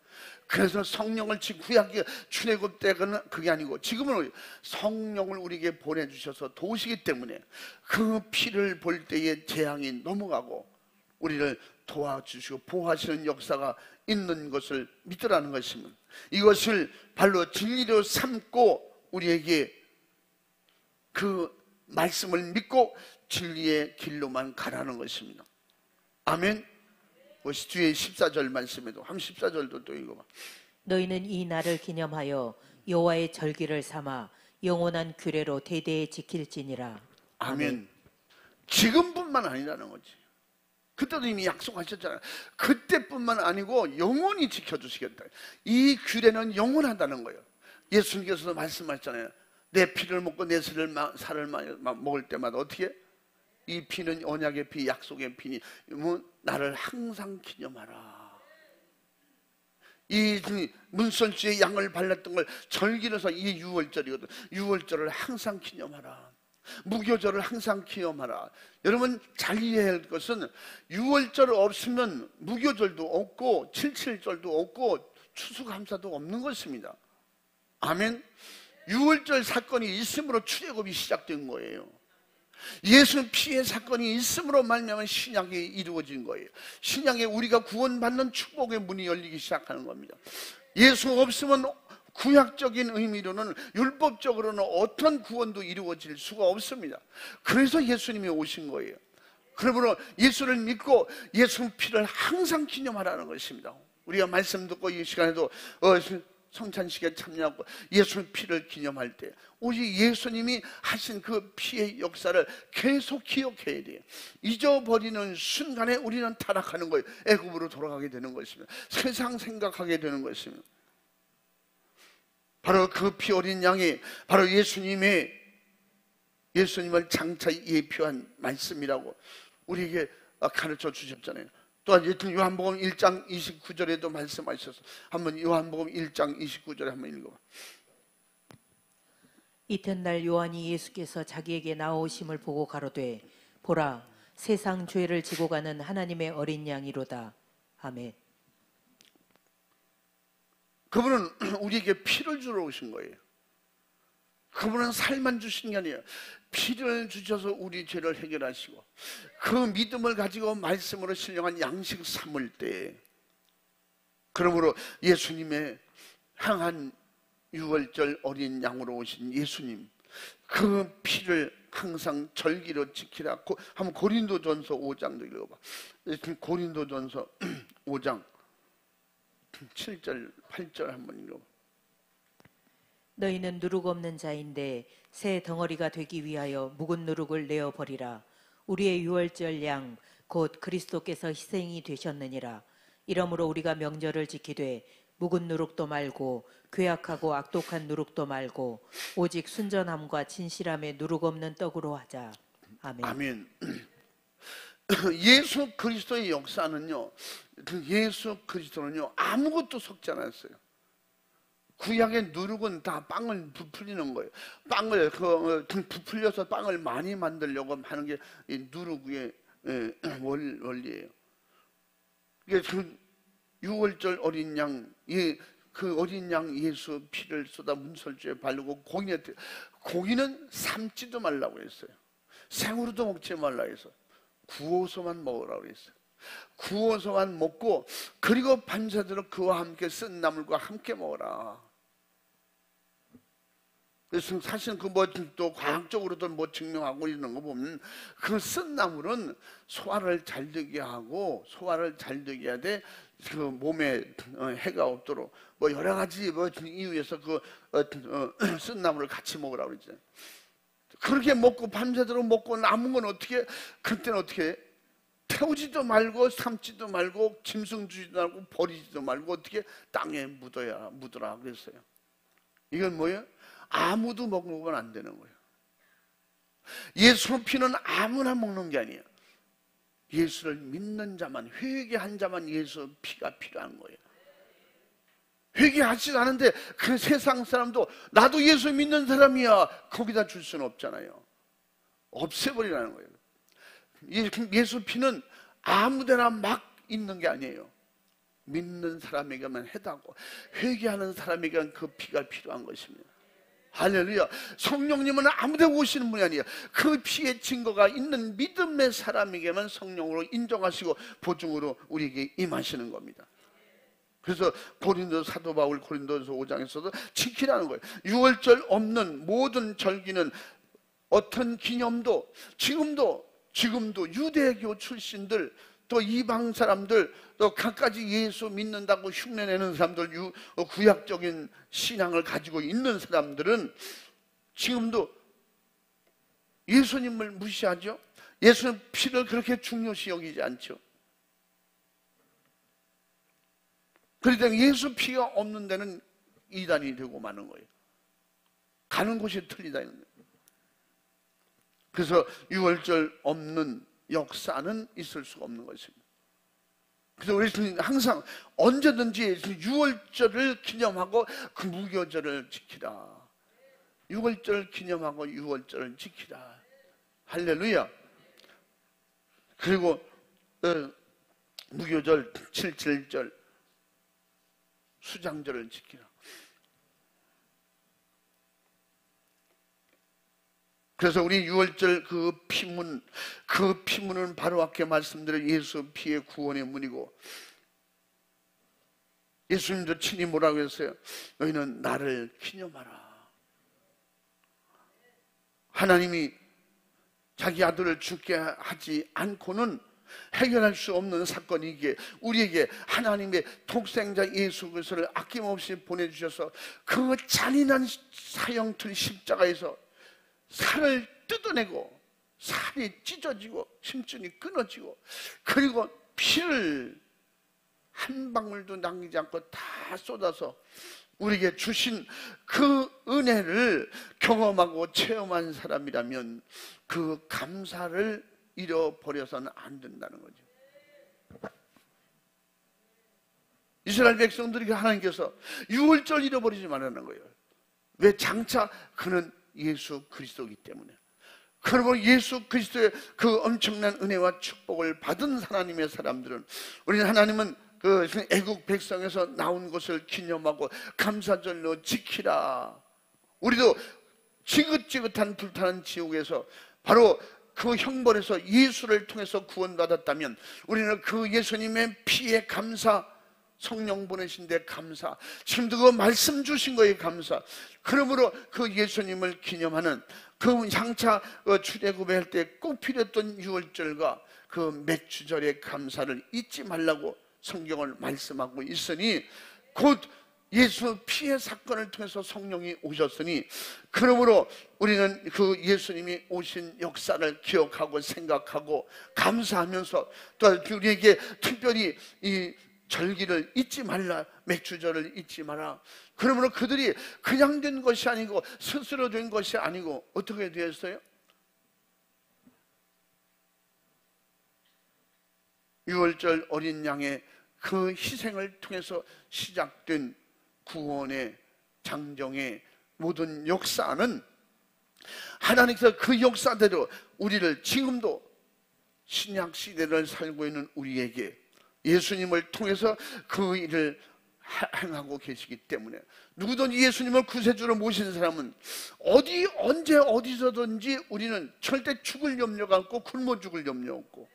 그래서 성령을 구약의 출애굽 때는 그게 아니고 지금은 성령을 우리에게 보내주셔서 도우시기 때문에 그 피를 볼 때의 재앙이 넘어가고 우리를 도와주시고 보호하시는 역사가 있는 것을 믿으라는 것입니다. 이것을 발로 진리로 삼고 우리에게 그 말씀을 믿고 진리의 길로만 가라는 것입니다. 아멘. 뒤에 14절 말씀에도 한 14절도 또 읽어봐. 너희는 이 날을 기념하여 여호와의 절기를 삼아 영원한 규례로 대대에 지킬지니라. 아멘. 지금뿐만 아니라는 거지. 그때도 이미 약속하셨잖아요. 그때뿐만 아니고 영원히 지켜주시겠다. 이 규례는 영원하다는 거예요. 예수님께서도 말씀하셨잖아요. 내 피를 먹고 내 살을 먹을 때마다 어떻게? 이 피는 언약의 피, 약속의 피니 나를 항상 기념하라. 이 문설주에 양을 발랐던 걸 절기로서 이게 유월절이거든. 유월절을 항상 기념하라. 무교절을 항상 기념하라. 여러분 잘 이해해야 할 것은 유월절 없으면 무교절도 없고 칠칠절도 없고 추수감사도 없는 것입니다. 아멘. 유월절 사건이 있음으로 출애굽이 시작된 거예요. 예수 피의 사건이 있음으로 말미암아 신약이 이루어진 거예요. 신약에 우리가 구원받는 축복의 문이 열리기 시작하는 겁니다. 예수 없으면 구약적인 의미로는 율법적으로는 어떤 구원도 이루어질 수가 없습니다. 그래서 예수님이 오신 거예요. 그러므로 예수를 믿고 예수 피를 항상 기념하라는 것입니다. 우리가 말씀 듣고 이 시간에도 성찬식에 참여하고 예수 피를 기념할 때 오직 예수님이 하신 그 피의 역사를 계속 기억해야 돼요. 잊어버리는 순간에 우리는 타락하는 거예요. 애굽으로 돌아가게 되는 것입니다. 세상 생각하게 되는 것입니다. 바로 그 피 어린 양이 바로 예수님을 장차 예표한 말씀이라고 우리에게 가르쳐 주셨잖아요. 또한 요한복음 1장 29절에도 말씀하셔서 한번 요한복음 1장 29절에 한번 읽어봐. 이튿날 요한이 예수께서 자기에게 나오심을 보고 가로되 보라 세상 죄를 지고 가는 하나님의 어린 양이로다. 아멘. 그분은 우리에게 피를 주러 오신 거예요. 그분은 살만 주신 게 아니에요. 피를 주셔서 우리 죄를 해결하시고 그 믿음을 가지고 말씀으로 신령한 양식 삼을 때 그러므로 예수님의 향한 유월절 어린 양으로 오신 예수님 그 피를 항상 절기로 지키라. 한번 고린도전서 5장도 읽어봐. 고린도전서 5장 7절 8절 한번 읽어봐. 너희는 누룩 없는 자인데 새 덩어리가 되기 위하여 묵은 누룩을 내어버리라. 우리의 유월절 양 곧 그리스도께서 희생이 되셨느니라. 이러므로 우리가 명절을 지키되 묵은 누룩도 말고 괴악하고 악독한 누룩도 말고 오직 순전함과 진실함의 누룩 없는 떡으로 하자. 아멘. 아멘. 예수 그리스도의 역사는요, 예수 그리스도는요 아무것도 섞지 않았어요. 구약의 누룩은 다 빵을 부풀리는 거예요. 빵을 부풀려서 빵을 많이 만들려고 하는 게 이 누룩의 원리예요. 이게 유월절 어린 양, 그 어린 양 예수 피를 쏟아 문설주에 바르고 고기는 삶지도 말라고 했어요. 생으로도 먹지 말라고 했어요. 구워서만 먹으라고 했어요. 구워서만 먹고 그리고 밤새도록 그와 함께 쓴 나물과 함께 먹어라. 사실 그 뭐 또 과학적으로도 뭐 증명하고 이런 거 보면 그 쓴 나물은 소화를 잘 되게 하고 소화를 잘 되게 해야 돼. 그 몸에 해가 없도록 뭐 여러 가지 뭐 이유에서 그 쓴 나물을 같이 먹으라고 그러잖아요. 그렇게 먹고 밤새도록 먹고 남은 건 어떻게 그때는 어떻게 해? 태우지도 말고 삶지도 말고 짐승 주지도 말고 버리지도 말고 어떻게 땅에 묻어라 그랬어요. 이건 뭐예요? 아무도 먹으면 안 되는 거예요. 예수 피는 아무나 먹는 게 아니에요. 예수를 믿는 자만, 회개한 자만 예수 피가 필요한 거예요. 회개하지도 않은데 그 세상 사람도 나도 예수 믿는 사람이야 거기다 줄 수는 없잖아요. 없애버리라는 거예요. 예수 피는 아무데나 막 있는 게 아니에요. 믿는 사람에게만 해당하고 회개하는 사람에게는 그 피가 필요한 것입니다. 할렐루야. 성령님은 아무데나 오시는 분이 아니에요. 그 피의 증거가 있는 믿음의 사람에게만 성령으로 인정하시고 보증으로 우리에게 임하시는 겁니다. 그래서 사도 바울 고린도서 5장에서도 지키라는 거예요. 유월절 없는 모든 절기는 어떤 기념도 지금도 유대교 출신들 또 이방 사람들 또 갖가지 예수 믿는다고 흉내내는 사람들 구약적인 신앙을 가지고 있는 사람들은 지금도 예수님을 무시하죠. 예수님 피를 그렇게 중요시 여기지 않죠. 그러니까 예수 피가 없는 데는 이단이 되고 마는 거예요. 가는 곳이 틀리다. 그래서 유월절 없는 역사는 있을 수가 없는 것입니다. 그래서 우리는 항상 언제든지 유월절을 기념하고 그 무교절을 지키라. 유월절 기념하고 유월절을 지키라. 할렐루야. 그리고 무교절, 칠칠절, 수장절을 지키라. 그래서 우리 유월절 그 피문은 바로 앞에 말씀드린 예수 피의 구원의 문이고, 예수님도 친히 뭐라고 했어요? 너희는 나를 기념하라. 하나님이 자기 아들을 죽게 하지 않고는 해결할 수 없는 사건이기에 우리에게 하나님의 독생자 예수 그리스도를 아낌없이 보내주셔서 그 잔인한 사형틀 십자가에서 살을 뜯어내고 살이 찢어지고 심줄이 끊어지고 그리고 피를 한 방울도 남기지 않고 다 쏟아서 우리에게 주신 그 은혜를 경험하고 체험한 사람이라면 그 감사를 잃어버려서는 안 된다는 거죠. 이스라엘 백성들에게 하나님께서 유월절 잃어버리지 말라는 거예요. 왜? 장차 그는 예수 그리스도이기 때문에. 그리고 예수 그리스도의 그 엄청난 은혜와 축복을 받은 하나님의 사람들은, 우리는 하나님은 그 애국 백성에서 나온 것을 기념하고 감사절로 지키라. 우리도 지긋지긋한 불타는 지옥에서 바로 그 형벌에서 예수를 통해서 구원받았다면 우리는 그 예수님의 피에 감사, 성령 보내신 데 감사, 지금도 그 말씀 주신 거에 감사, 그러므로 그 예수님을 기념하는 그 장차 출애굽할 때 꼭 필요했던 유월절과 그 맥주절의 감사를 잊지 말라고 성경을 말씀하고 있으니, 곧 예수 피의 사건을 통해서 성령이 오셨으니, 그러므로 우리는 그 예수님이 오신 역사를 기억하고 생각하고 감사하면서 또 우리에게 특별히 이 절기를 잊지 말라, 맥주절을 잊지 마라. 그러므로 그들이 그냥 된 것이 아니고 스스로 된 것이 아니고 어떻게 되었어요? 유월절 어린 양의 그 희생을 통해서 시작된 구원의 장정의 모든 역사는 하나님께서 그 역사대로 우리를 지금도 신약 시대를 살고 있는 우리에게 예수님을 통해서 그 일을 행하고 계시기 때문에, 누구든지 예수님을 구세주로 모신 사람은 어디 언제 어디서든지 우리는 절대 죽을 염려가 없고 굶어 죽을 염려 없고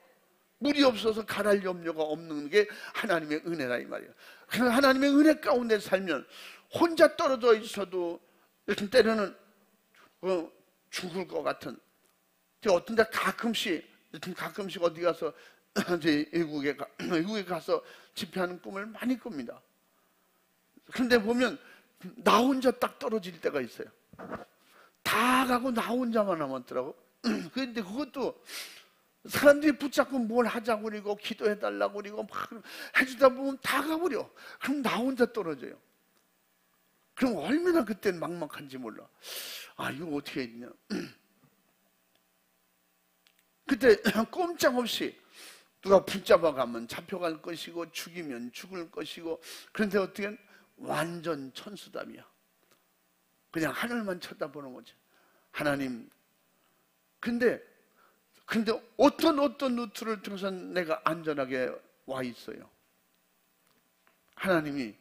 물이 없어서 가랄 염려가 없는 게 하나님의 은혜라 이 말이에요. 그래서 하나님의 은혜 가운데 살면 혼자 떨어져 있어도 때로는 죽을 것 같은, 어떤 데 가끔씩 어디 가서 이제 외국에 가서 집회하는 꿈을 많이 꿉니다. 그런데 보면 나 혼자 딱 떨어질 때가 있어요. 다 가고 나 혼자만 남았더라고. 그런데 그것도 사람들이 붙잡고 뭘 하자고 그러고 기도해달라고 그러고 막 해주다 보면 다 가버려. 그럼 나 혼자 떨어져요. 그럼 얼마나 그때는 막막한지 몰라. 아, 이거 어떻게 했냐. 그때 꼼짝없이 누가 붙잡아 가면 잡혀갈 것이고 죽이면 죽을 것이고, 그런데 어떻게 완전 천수담이야. 그냥 하늘만 쳐다보는 거지. 하나님. 근데 어떤 루트를 통해서 내가 안전하게 와 있어요. 하나님이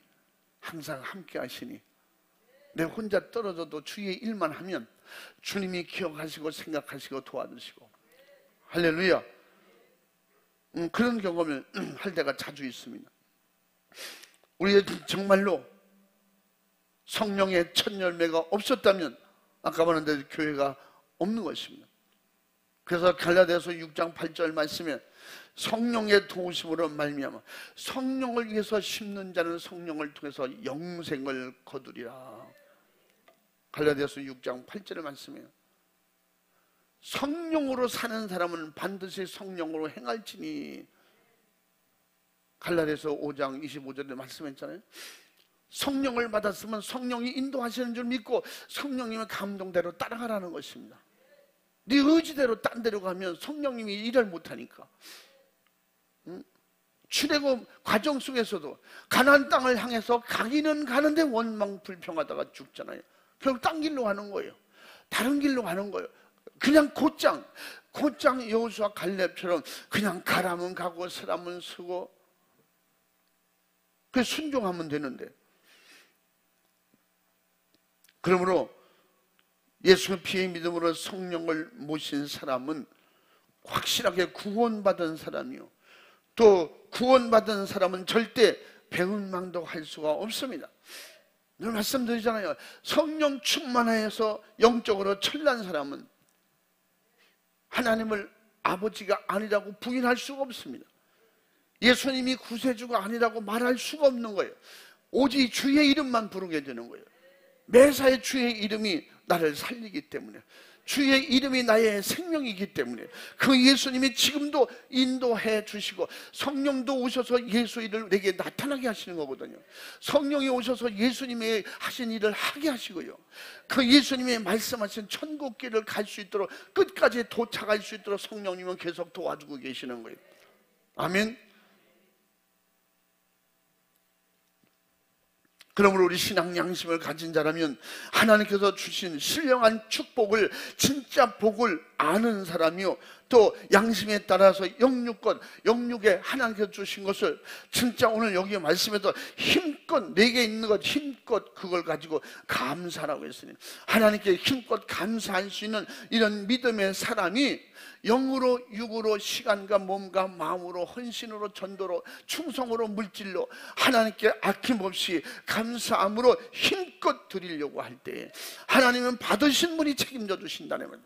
항상 함께 하시니 내 혼자 떨어져도 주의 일만 하면 주님이 기억하시고 생각하시고 도와주시고. 할렐루야. 그런 경험을 할 때가 자주 있습니다. 우리 정말로 성령의 첫 열매가 없었다면 아까 말한 교회가 없는 것입니다. 그래서 갈라디아서 6장 8절 말씀에 성령의 도우심으로 말미암아 성령을 위해서 심는 자는 성령을 통해서 영생을 거두리라. 갈라디아서 6장 8절의 말씀이에요. 성령으로 사는 사람은 반드시 성령으로 행할지니. 갈라디아서 5장 25절에 말씀했잖아요. 성령을 받았으면 성령이 인도하시는 줄 믿고 성령님의 감동대로 따라가라는 것입니다. 네 의지대로 딴 데로 가면 성령님이 일을 못하니까. 출애굽 과정 속에서도 가나안 땅을 향해서 가기는 가는데 원망 불평하다가 죽잖아요. 결국 딴 길로 가는 거예요. 다른 길로 가는 거예요. 그냥 곧장 여호수아 갈렙처럼 그냥 가라면 가고 서라면 서고 그 순종하면 되는데. 그러므로 예수의 피의 믿음으로 성령을 모신 사람은 확실하게 구원받은 사람이요, 또 구원받은 사람은 절대 배은망도 할 수가 없습니다. 늘 말씀드리잖아요. 성령 충만해서 영적으로 철난 사람은 하나님을 아버지가 아니라고 부인할 수가 없습니다. 예수님이 구세주가 아니라고 말할 수가 없는 거예요. 오직 주의 이름만 부르게 되는 거예요. 매사에 주의 이름이 나를 살리기 때문에, 주의 이름이 나의 생명이기 때문에 그 예수님이 지금도 인도해 주시고 성령도 오셔서 예수 일을 내게 나타나게 하시는 거거든요. 성령이 오셔서 예수님의 하신 일을 하게 하시고요, 그 예수님의 말씀하신 천국길을 갈 수 있도록 끝까지 도착할 수 있도록 성령님은 계속 도와주고 계시는 거예요. 아멘. 그러므로 우리 신앙 양심을 가진 자라면 하나님께서 주신 신령한 축복을, 진짜 복을 아는 사람이요, 또 양심에 따라서 영육에 하나님께서 주신 것을 진짜 오늘 여기 말씀에서 힘껏 내게 있는 것 힘껏 그걸 가지고 감사라고 했으니, 하나님께 힘껏 감사할 수 있는 이런 믿음의 사람이 영으로 육으로 시간과 몸과 마음으로 헌신으로 전도로 충성으로 물질로 하나님께 아낌없이 감사함으로 힘껏 드리려고 할 때 하나님은 받으신 분이 책임져 주신다는 말.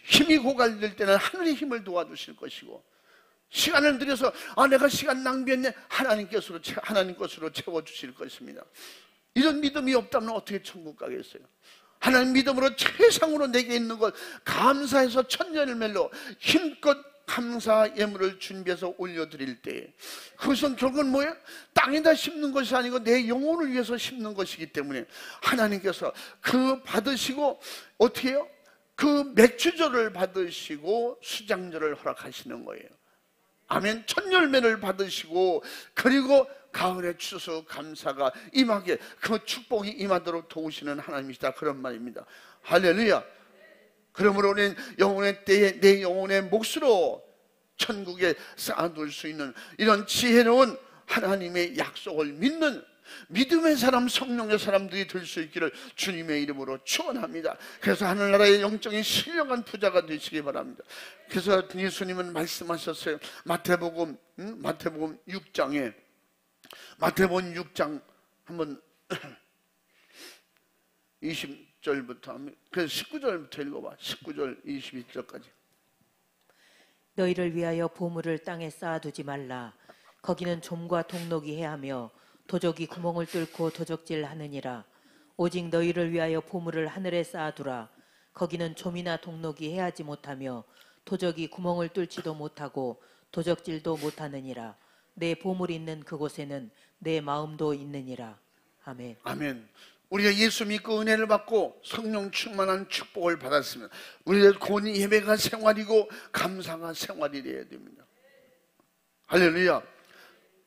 힘이 고갈될 때는 하늘의 힘을 도와주실 것이고, 시간을 들여서 내가 시간 낭비했네, 하나님 것으로 채워주실 것입니다. 이런 믿음이 없다면 어떻게 천국 가겠어요? 하나님 믿음으로 최상으로 내게 있는 것 감사해서 천년을멜로 힘껏 감사 예물을 준비해서 올려드릴 때 그것은 결국은 뭐예요? 땅에다 심는 것이 아니고 내 영혼을 위해서 심는 것이기 때문에 하나님께서 그 받으시고 어떻게 해요? 그 맥주절을 받으시고 수장절을 허락하시는 거예요. 아멘. 첫 열매를 받으시고 그리고 가을의 추수 감사가 임하게, 그 축복이 임하도록 도우시는 하나님이시다, 그런 말입니다. 할렐루야. 그러므로 우리는 영혼의 때에 내 영혼의 몫으로 천국에 쌓아둘 수 있는 이런 지혜로운 하나님의 약속을 믿는 믿음의 사람, 성령의 사람들이 될 수 있기를 주님의 이름으로 축원합니다. 그래서 하늘나라의 영적인 신령한 부자가 되시기 바랍니다. 그래서 예수님은 말씀하셨어요. 마태복음 6장에 마태복음 6장 한번 20절부터, 그래서 19절부터 읽어봐. 19절 22절까지. 너희를 위하여 보물을 땅에 쌓아두지 말라. 거기는 좀과 동록이 해하며 도적이 구멍을 뚫고 도적질하느니라. 오직 너희를 위하여 보물을 하늘에 쌓아두라. 거기는 좀이나 동록이 해하지 못하며 도적이 구멍을 뚫지도 못하고 도적질도 못하느니라. 내 보물이 있는 그곳에는 내 마음도 있느니라. 아멘. 아멘. 우리가 예수 믿고 은혜를 받고 성령 충만한 축복을 받았으면 우리의 곧 예배가 생활이고 감사가 생활이 되어야 됩니다. 할렐루야.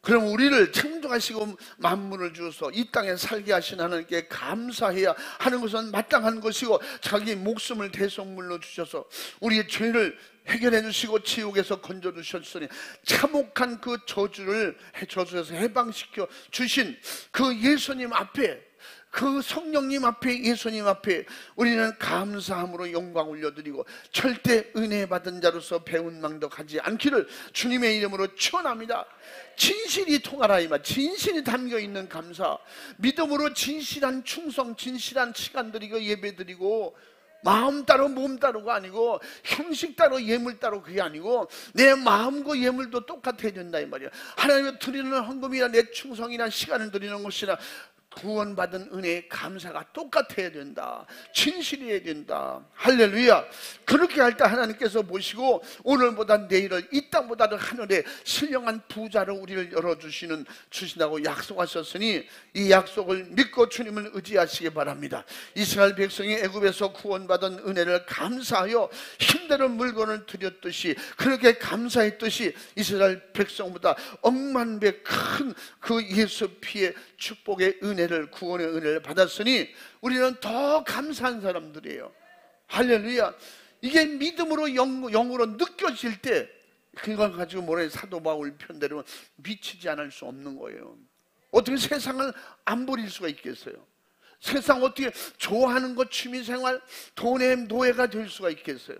그럼 우리를 창조하시고 만물을 주셔서 이 땅에 살게 하신 하나님께 감사해야 하는 것은 마땅한 것이고, 자기 목숨을 대속물로 주셔서 우리의 죄를 해결해 주시고 지옥에서 건져 주셨으니 참혹한 그 저주에서 해방시켜 주신 그 예수님 앞에, 그 성령님 앞에, 예수님 앞에 우리는 감사함으로 영광 올려드리고 절대 은혜 받은 자로서 배은망덕하지 않기를 주님의 이름으로 축원합니다. 진실이 통하라 이 말, 진실이 담겨있는 감사, 믿음으로 진실한 충성, 진실한 시간 드리고 예배 드리고, 마음 따로 몸 따로가 아니고 형식 따로 예물 따로 그게 아니고 내 마음과 예물도 똑같아야 된다 이 말이야. 하나님께 드리는 헌금이나 내 충성이나 시간을 드리는 것이나 구원받은 은혜의 감사가 똑같아야 된다. 진실해야 된다. 할렐루야. 그렇게 할 때 하나님께서 보시고 오늘보다 내일을, 이 땅보다도 하늘에 신령한 부자로 우리를 주신다고 약속하셨으니 이 약속을 믿고 주님을 의지하시기 바랍니다. 이스라엘 백성이 애굽에서 구원받은 은혜를 감사하여 힘대로 물건을 드렸듯이, 그렇게 감사했듯이 이스라엘 백성보다 억만배 큰 그 예수 피의 축복의 은혜를, 구원의 은혜를 받았으니 우리는 더 감사한 사람들이에요. 할렐루야. 이게 믿음으로 영으로 느껴질 때 그걸 가지고 뭐래, 사도 바울 편대로 미치지 않을 수 없는 거예요. 어떻게 세상을 안 버릴 수가 있겠어요? 세상 어떻게 좋아하는 것, 취미생활, 돈의 노예가 될 수가 있겠어요?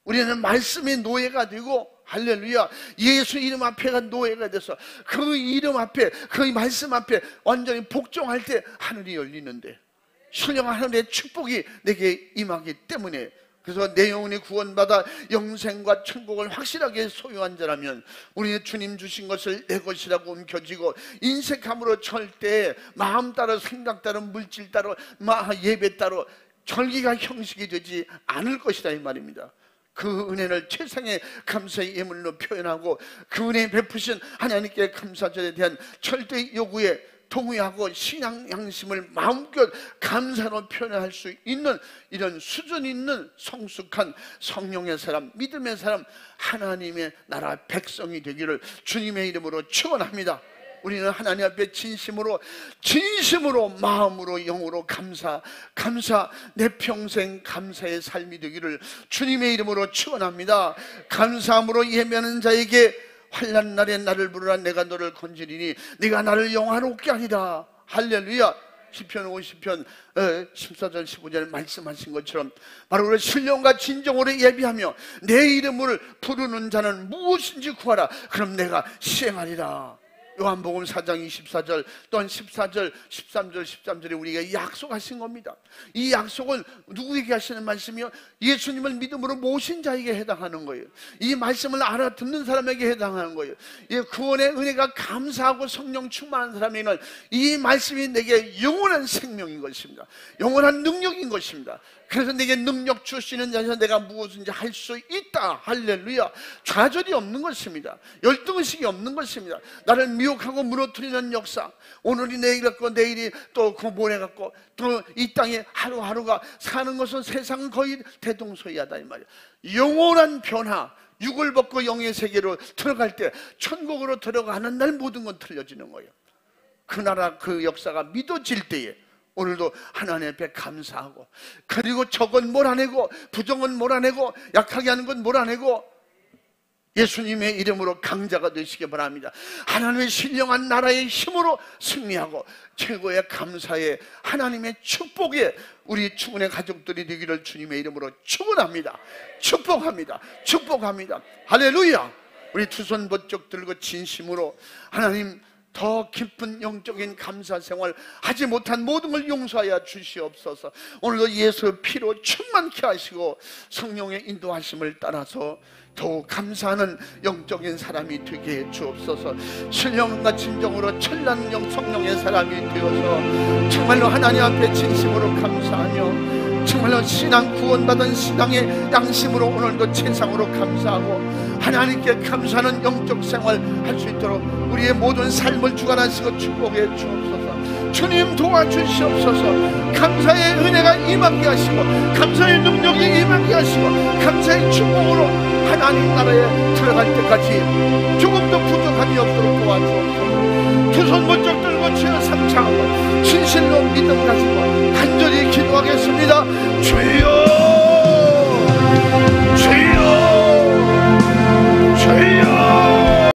우리는 말씀의 노예가 되고, 할렐루야, 예수 이름 앞에가 노예가 돼서 그 이름 앞에, 그 말씀 앞에 완전히 복종할 때 하늘이 열리는데, 신령한 하늘의 축복이 내게 임하기 때문에, 그래서 내 영혼이 구원받아 영생과 천국을 확실하게 소유한 자라면 우리의 주님 주신 것을 내 것이라고 움켜쥐고 인색함으로 절대 마음 따로, 생각 따로, 물질 따로, 예배 따로 절기가 형식이 되지 않을 것이다 이 말입니다. 그 은혜를 최상의 감사의 예물로 표현하고 그 은혜 베푸신 하나님께 감사절에 대한 절대 요구에 동의하고 신앙 양심을 마음껏 감사로 표현할 수 있는 이런 수준 있는 성숙한 성령의 사람, 믿음의 사람, 하나님의 나라 백성이 되기를 주님의 이름으로 축원합니다. 우리는 하나님 앞에 진심으로 마음으로 영으로 감사, 내 평생 감사의 삶이 되기를 주님의 이름으로 축원합니다. 감사함으로 예배하는 자에게 환난 날에 나를 부르라, 내가 너를 건지리니 네가 나를 영화롭게 하리라. 할렐루야. 시편 50편 14절 15절 말씀하신 것처럼 바로 그 신령과 진정으로 예비하며 내 이름을 부르는 자는 무엇인지 구하라, 그럼 내가 시행하리라. 요한복음 4장 24절 또한 14절 13절 13절에 우리에게 약속하신 겁니다. 이 약속은 누구에게 하시는 말씀이요? 예수님을 믿음으로 모신 자에게 해당하는 거예요. 이 말씀을 알아듣는 사람에게 해당하는 거예요. 구원의 은혜가 감사하고 성령 충만한 사람에게는 이 말씀이 내게 영원한 생명인 것입니다. 영원한 능력인 것입니다. 그래서 내게 능력 주시는 자에서 내가 무엇인지 할 수 있다. 할렐루야. 좌절이 없는 것입니다. 열등의식이 없는 것입니다. 나를 미혹하고 무너뜨리는 역사, 오늘이 내일 같고 내일이 또 그 모레 같고 또 이 땅에 하루하루가 사는 것은 세상은 거의 대동소이하다 이 말이야. 영원한 변화, 육을 벗고 영의 세계로 들어갈 때, 천국으로 들어가는 날 모든 건 틀려지는 거예요. 그 나라 그 역사가 믿어질 때에 오늘도 하나님 앞에 감사하고, 그리고 적은 몰아내고 부정은 몰아내고 약하게 하는 건 몰아내고 예수님의 이름으로 강자가 되시기 바랍니다. 하나님의 신령한 나라의 힘으로 승리하고 최고의 감사의 하나님의 축복에 우리 축원의 가족들이 되기를 주님의 이름으로 축원합니다. 축복합니다. 축복합니다. 할렐루야. 우리 두 손 번쩍 들고 진심으로 하나님 더 깊은 영적인 감사 생활 하지 못한 모든 걸 용서하여 주시옵소서. 오늘도 예수의 피로 충만케 하시고 성령의 인도하심을 따라서 더욱 감사하는 영적인 사람이 되게 해 주옵소서. 신령과 진정으로 찬란 성령의 사람이 되어서 정말로 하나님 앞에 진심으로 감사하며 정말로 신앙 구원받은 신앙의 양심으로 오늘도 최상으로 감사하고 하나님께 감사하는 영적 생활 할 수 있도록 우리의 모든 삶을 주관하시고 축복해 주옵소서. 주님 도와주시옵소서. 감사의 은혜가 임하게 하시고 감사의 능력이 임하게 하시고 감사의 축복으로 하나님 나라에 들어갈 때까지 조금도 부족함이 없도록 도와주옵소서. 두 손 번쩍 들고 주여 삼창하고 진실로 믿음 가지고